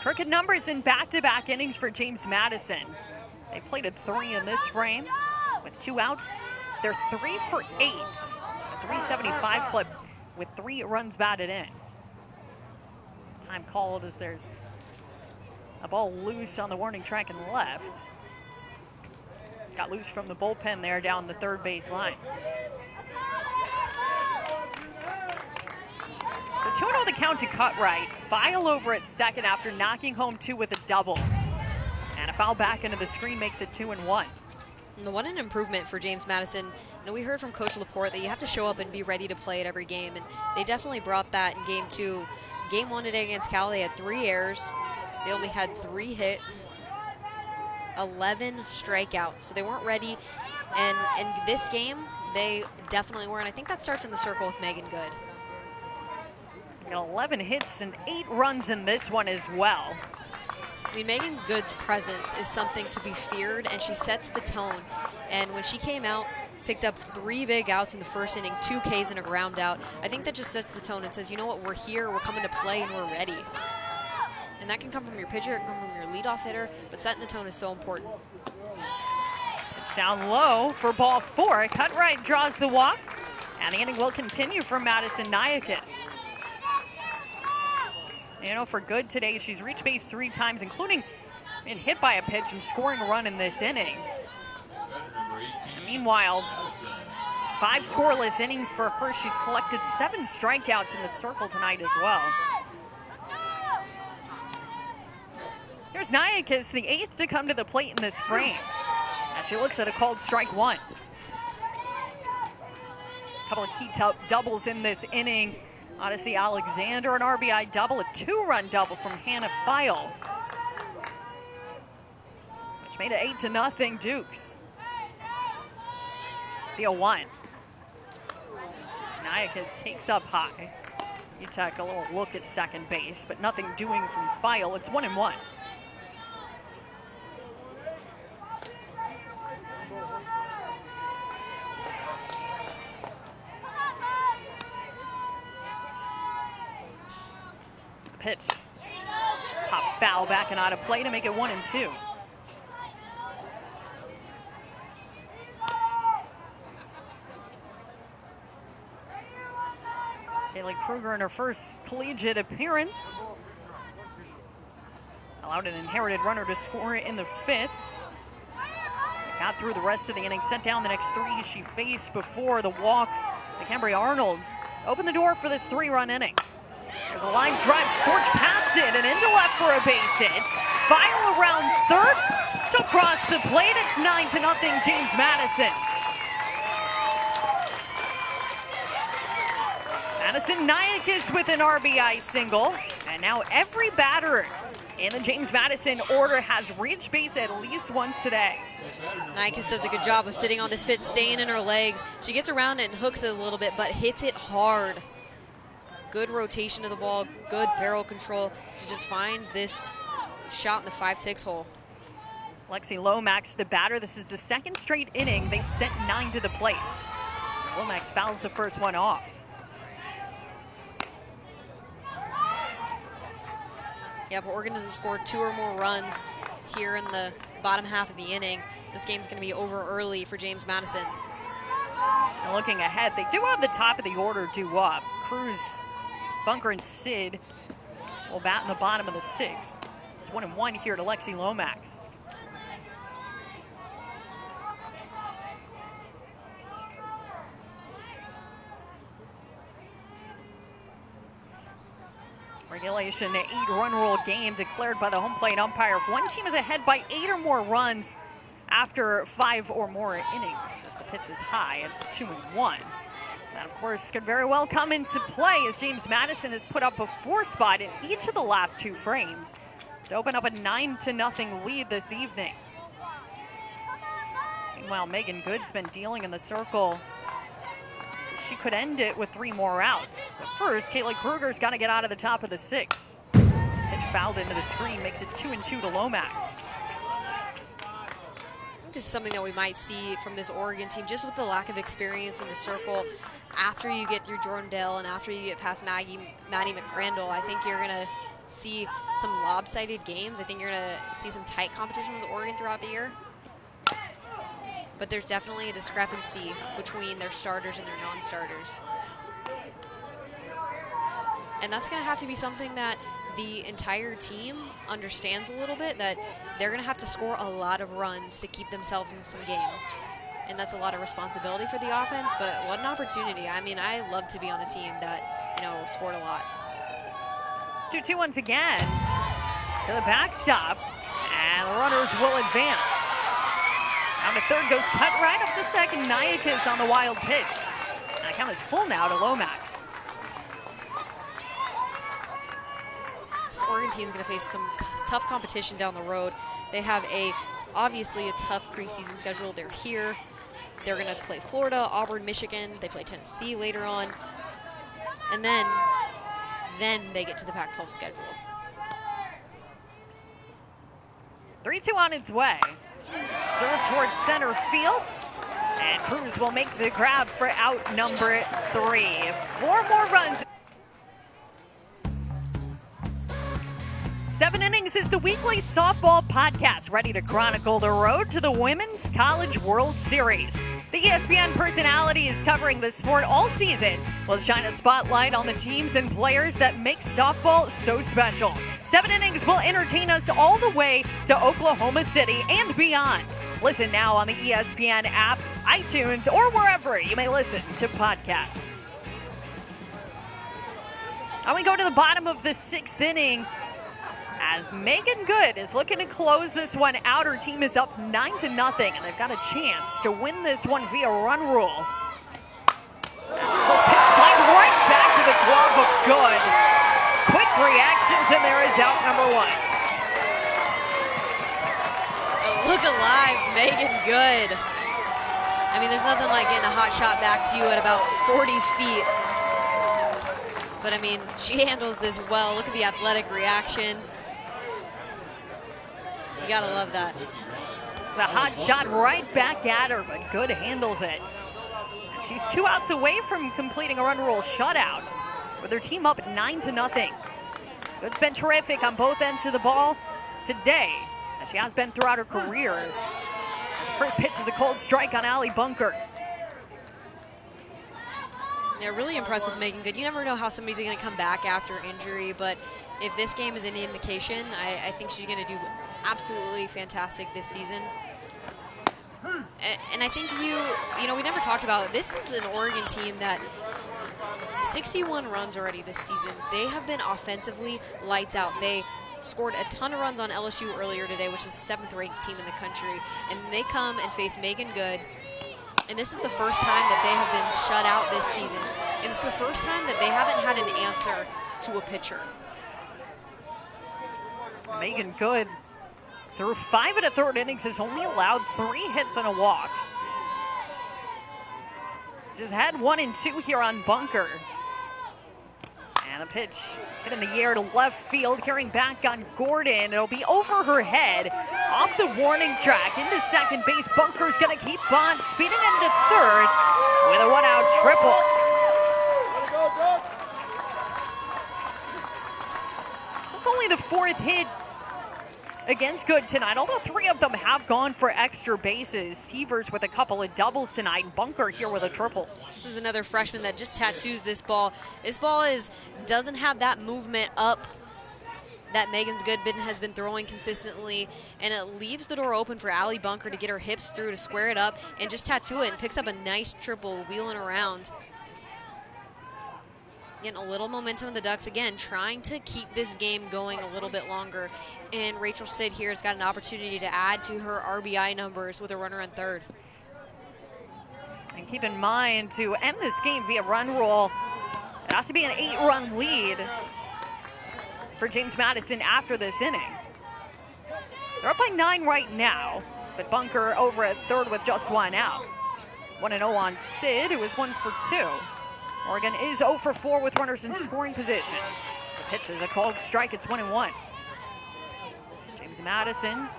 S2: Crooked numbers in back-to-back innings for James Madison. They plated 3 in this frame with 2 outs. They're 3 for 8, a 375 clip with 3 runs batted in. Time called as there's a ball loose on the warning track and left. Got loose from the bullpen there down the third base line. So 2-0 the count to Cutright. File over at second after knocking home 2 with a double. And a foul back into the screen makes it 2-1.
S1: And what an improvement for James Madison. We heard from Coach Laporte that you have to show up and be ready to play at every game, and they definitely brought that in Game 2. Game 1 today against Cal, they had 3 errors. They only had 3 hits, 11 strikeouts, so they weren't ready. And in this game, they definitely were, and I think that starts in the circle with Megan Good.
S2: 11 hits and 8 runs in this one as well.
S1: I mean, Megan Good's presence is something to be feared, and she sets the tone. And when she came out, picked up 3 big outs in the first inning, 2 Ks and a ground out, I think that just sets the tone and says, you know what, we're here, we're coming to play, and we're ready. And that can come from your pitcher, it can come from your leadoff hitter, but setting the tone is so important.
S2: Down low for ball 4. Cutright draws the walk, and the inning will continue for Madison Niakis. For Good today, she's reached base 3 times, including being hit by a pitch and scoring a run in this inning. And meanwhile, 5 scoreless innings for her. She's collected 7 strikeouts in the circle tonight as well. Here's Niakis, the 8th to come to the plate in this frame, as she looks at a called strike 1. A couple of key doubles in this inning. Odyssey Alexander, an RBI double, a 2-run double from Hannah Feil, which made it 8-0 Dukes. The 0-1. Niakis takes up high. You take a little look at second base, but nothing doing from Feil. It's 1-1. Pitch. Pop foul back and out of play to make it 1-2. Kaylee Kruger in her first collegiate appearance allowed an inherited runner to score in the 5th. Got through the rest of the inning, sent down the next 3 she faced before the walk. Cambria Arnold opened the door for this 3-run inning. There's a line drive, scorched past it and into left for a base hit. Feil around third. She'll cross the plate. It's 9-0 James Madison. Madison Niakis with an RBI single. And now every batter in the James Madison order has reached base at least once today.
S1: Niakis does a good job of sitting on this pitch, staying in her legs. She gets around it and hooks it a little bit, but hits it hard. Good rotation of the ball, good barrel control to just find this shot in the 5-6 hole.
S2: Lexi Lomax, the batter. This is the 2nd straight inning they've sent 9 to the plate. Lomax fouls the first one off.
S1: Yeah, but Oregon doesn't score 2 or more runs here in the bottom half of the inning. This game's going to be over early for James Madison.
S2: And looking ahead, they do have the top of the order due up. Cruz, Bunker, and Sid will bat in the bottom of the 6th. It's 1-1 here to Lexi Lomax. Regulation 8-run rule game declared by the home plate umpire. If one team is ahead by 8 or more runs after 5 or more innings, as the pitch is high, it's 2-1. That, of course, could very well come into play as James Madison has put up a 4 spot in each of the last 2 frames to open up a 9-0 lead this evening. Meanwhile, Megan Good's been dealing in the circle. So she could end it with 3 more outs. But first, Kaylee Kruger's got to get out of the top of the 6th. Pitch fouled into the screen, makes it 2-2 to Lomax.
S1: This is something that we might see from this Oregon team, just with the lack of experience in the circle. After you get through Jordan Dell and after you get past Maddie McRandall, I think you're going to see some lopsided games. I think you're going to see some tight competition with Oregon throughout the year. But there's definitely a discrepancy between their starters and their non-starters. And that's going to have to be something that the entire team understands a little bit, that they're going to have to score a lot of runs to keep themselves in some games. And that's a lot of responsibility for the offense, but what an opportunity. I mean, I love to be on a team that, scored a lot.
S2: 2-2 once again to the backstop, and the runners will advance. Down to third goes cut right up to second. Nayakis on the wild pitch. And the count is full now to Lomax.
S1: This Oregon team is going to face some tough competition down the road. They have obviously a tough preseason schedule. They're here. They're going to play Florida, Auburn, Michigan. They play Tennessee later on. And then they get to the Pac-12 schedule.
S2: 3-2 on its way. Serve towards center field. And Cruz will make the grab for out number 3. 4 more runs. 7 Innings is the weekly softball podcast ready to chronicle the road to the Women's College World Series. The ESPN personalities covering the sport all season will shine a spotlight on the teams and players that make softball so special. 7 Innings will entertain us all the way to Oklahoma City and beyond. Listen now on the ESPN app, iTunes, or wherever you may listen to podcasts. And we go to the bottom of the 6th inning as Megan Good is looking to close this one out. Her team is up 9-0, and they've got a chance to win this one via run rule. Pitch slide right back to the glove of Good. Quick reactions, and there is out number 1.
S1: Look alive, Megan Good. I mean, there's nothing like getting a hot shot back to you at about 40 feet. But, I mean, she handles this well. Look at the athletic reaction. You gotta love that.
S2: The hot shot right back at her, but Good handles it. And she's 2 outs away from completing a run rule shutout with her team up 9-0. Good's been terrific on both ends of the ball today, as she has been throughout her career. As the first pitch is a cold strike on Allie Bunker.
S1: They're really impressed with Megan Good. You never know how somebody's going to come back after injury, but if this game is any indication, I think she's going to do absolutely fantastic this season. And I think you know, we never talked about it. This is an Oregon team that 61 runs already this season. They have been offensively lights out. They scored a ton of runs on LSU earlier today, which is the 7th ranked team in the country. And they come and face Megan Good. And this is the first time that they have been shut out this season. And it's the first time that they haven't had an answer to a pitcher.
S2: Megan Good, through 5 1/3 innings, has only allowed 3 hits and a walk. She's had 1 and 2 here on Bunker. And a pitch hit in the air to left field, carrying back on Gordon. It'll be over her head, off the warning track, into second base. Bunker's gonna keep on speeding into third with a 1-out triple. So it's only the 4th hit against Good tonight, although 3 of them have gone for extra bases. Severs with a couple of doubles tonight. Bunker here with a triple.
S1: This is another freshman that just tattoos this ball. This ball doesn't have that movement up that Megan's Good has been throwing consistently, and it leaves the door open for Allie Bunker to get her hips through to square it up and just tattoo it, and picks up a nice triple wheeling around. Getting a little momentum in the Ducks again, trying to keep this game going a little bit longer. And Rachel Sid here has got an opportunity to add to her RBI numbers with a runner on third.
S2: And keep in mind, to end this game via run rule, it has to be an 8-run lead for James Madison after this inning. They're up by 9 right now, but Bunker over at third with just 1 out. 1-0 on Sid, who is 1 for 2. Oregon is 0 for 4 with runners in scoring position. The pitch is a called strike. It's 1-1. James Madison,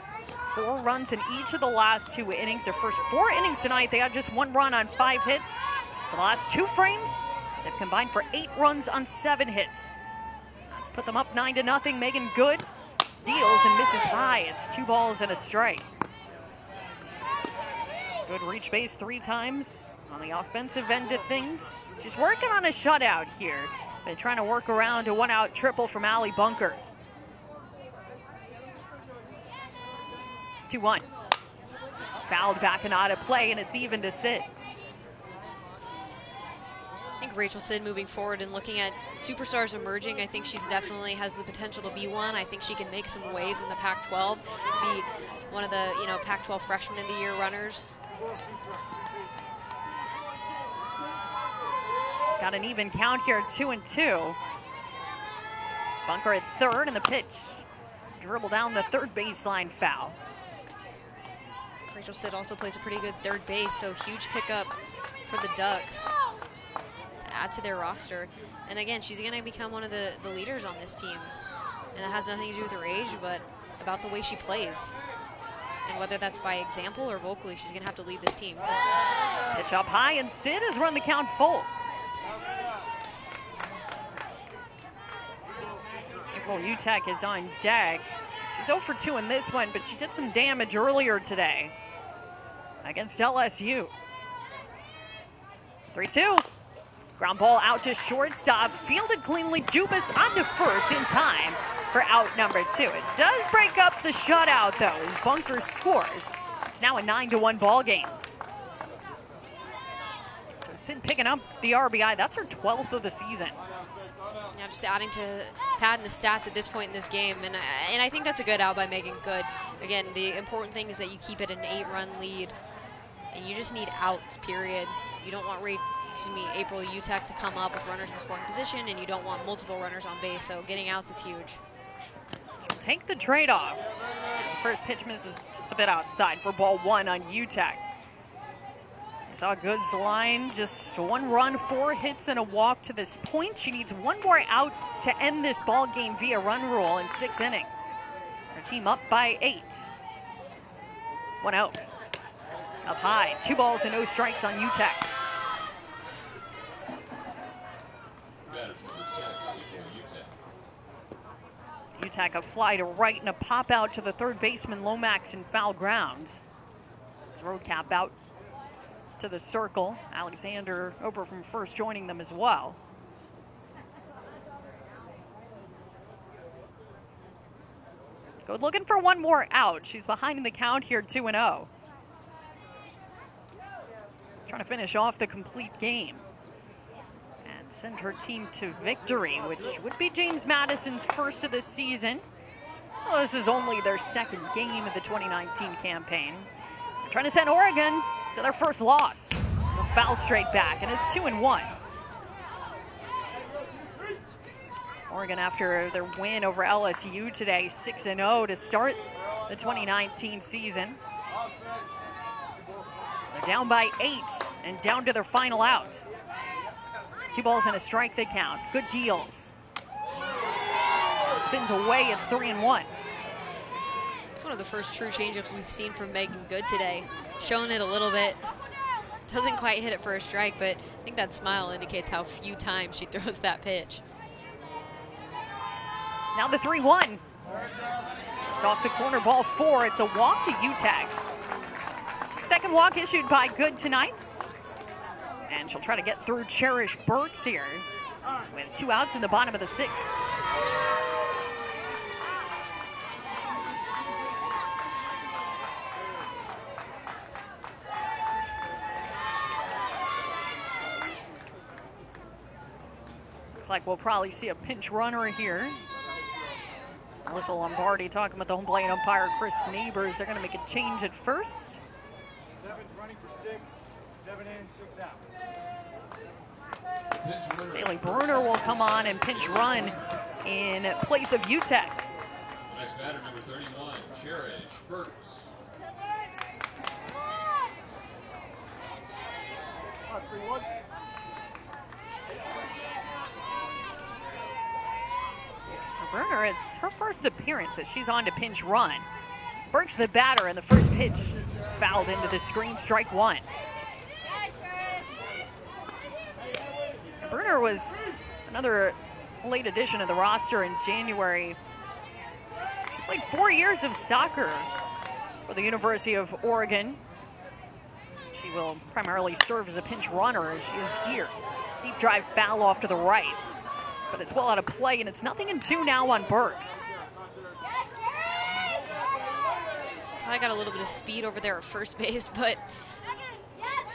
S2: 4 runs in each of the last 2 innings. Their first 4 innings tonight, they had just 1 run on 5 hits. For the last 2 frames, they've combined for 8 runs on 7 hits. Let's put them up 9-0. Megan Good deals and misses high. It's 2 balls and a strike. Good reach base 3 times on the offensive end of things. She's working on a shutout here, but trying to work around a 1-out triple from Allie Bunker. 2-1. Fouled back and out of play, and it's even to Sid.
S1: I think Rachel Sid moving forward and looking at superstars emerging, I think she's definitely has the potential to be one. I think she can make some waves in the Pac-12, be one of the, Pac-12 Freshman of the Year runners.
S2: He's got an even count here, 2-2. Bunker at third, and the pitch. Dribble down the third baseline, foul.
S1: Rachel Sid also plays a pretty good third base, so huge pickup for the Ducks to add to their roster. And again, she's going to become one of the leaders on this team. And it has nothing to do with her age, but about the way she plays. And whether that's by example or vocally, she's going to have to lead this team.
S2: Pitch up high, and Sid has run the count full. April Utek is on deck. She's 0 for 2 in this one, but she did some damage earlier today against LSU. 3-2. Ground ball out to shortstop. Fielded cleanly. Dubas onto first in time for out number 2. It does break up the shutout, though, as Bunker scores. It's now a 9-1 ball game. So Sid picking up the RBI. That's her 12th of the season.
S1: Yeah, just adding to padding the stats at this point in this game, and I think that's a good out by Megan Good. Again, the important thing is that you keep it an 8-run lead, and you just need outs, period. You don't want April Utek to come up with runners in scoring position, and you don't want multiple runners on base, so getting outs is huge.
S2: Take the trade-off. The first pitch misses just a bit outside for ball 1 on Utek. I saw Good's line, just 1 run, 4 hits, and a walk to this point. She needs 1 more out to end this ball game via run rule in 6 innings. Her team up by 8. 1 out. Up high, 2 balls and no strikes on Utek. Utek a fly to right and a pop out to the third baseman Lomax in foul ground. Roadcap out to the circle. Alexander over from first joining them as well. Good looking for 1 more out. She's behind in the count here, 2-0. Trying to finish off the complete game and send her team to victory, which would be James Madison's first of the season. Well, this is only their 2nd game of the 2019 campaign. They're trying to send Oregon to their first loss. The foul straight back, and it's 2-1. Oregon, after their win over LSU today, 6-0 to start the 2019 season. They're down by 8 and down to their final out. 2 balls and a strike they count. Good deals. Spins away, it's 3-1.
S1: It's one of the first true changeups we've seen from Megan Good today. Showing it a little bit. Doesn't quite hit it for a strike, but I think that smile indicates how few times she throws that pitch.
S2: Now the 3-1. Just off the corner, ball 4. It's a walk to Utek. 2nd walk issued by Good tonight. And she'll try to get through Cherish Burks here with 2 outs in the bottom of the 6th. Looks like we'll probably see a pinch runner here. Melissa Lombardi talking with the home plate umpire Chris Neighbors. They're going to make a change at first.
S6: 7's running for 6, 7 in, 6 out.
S2: Bailey Bruner will come on and pinch run in place of Utek.
S3: Next batter, number 31, Cherish Burks.
S2: Bruner, it's her first appearance as she's on to pinch run. Burks the batter, and the first pitch fouled into the screen, strike 1. Bruner was another late addition to the roster in January. She played 4 years of soccer for the University of Oregon. She will primarily serve as a pinch runner as she is here. Deep drive foul off to the right, but it's well out of play, and it's 0-2 now on Burks.
S1: I got a little bit of speed over there at first base, but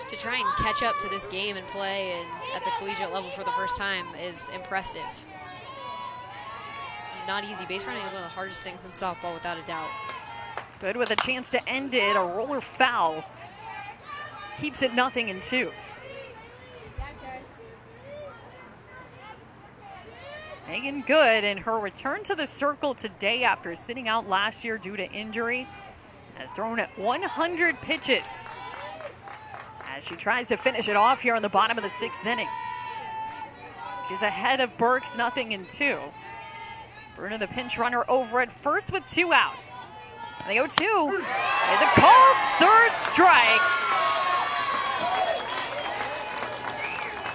S1: to try and catch up to this game and play at the collegiate level for the first time is impressive. It's not easy. Base running is one of the hardest things in softball, without a doubt.
S2: Good with a chance to end it. A roller foul keeps it 0-2. Megan Good in her return to the circle today after sitting out last year due to injury has thrown at 100 pitches as she tries to finish it off here in the bottom of the 6th inning. She's ahead of Burks 0-2. Bruno, the pinch runner, over at first with 2 outs. The 0-2 is a called third strike.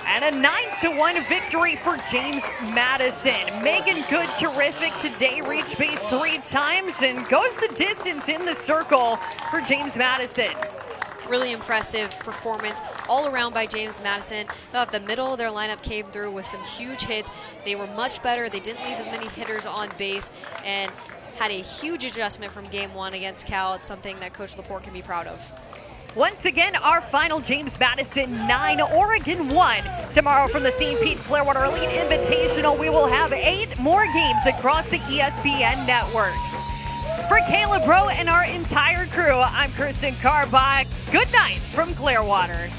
S2: And a 9-1 victory for James Madison. Megan Good, terrific today, reached base 3 times and goes the distance in the circle for James Madison.
S1: Really impressive performance all around by James Madison. Thought the middle of their lineup came through with some huge hits. They were much better. They didn't leave as many hitters on base and had a huge adjustment from game 1 against Cal. It's something that Coach Laporte can be proud of.
S2: Once again, our final, James Madison 9, Oregon 1. Tomorrow from the St. Pete Clearwater Elite Invitational, we will have 8 more games across the ESPN networks. For Caleb Rowe and our entire crew, I'm Kirsten Carbach. Good night from Clearwater.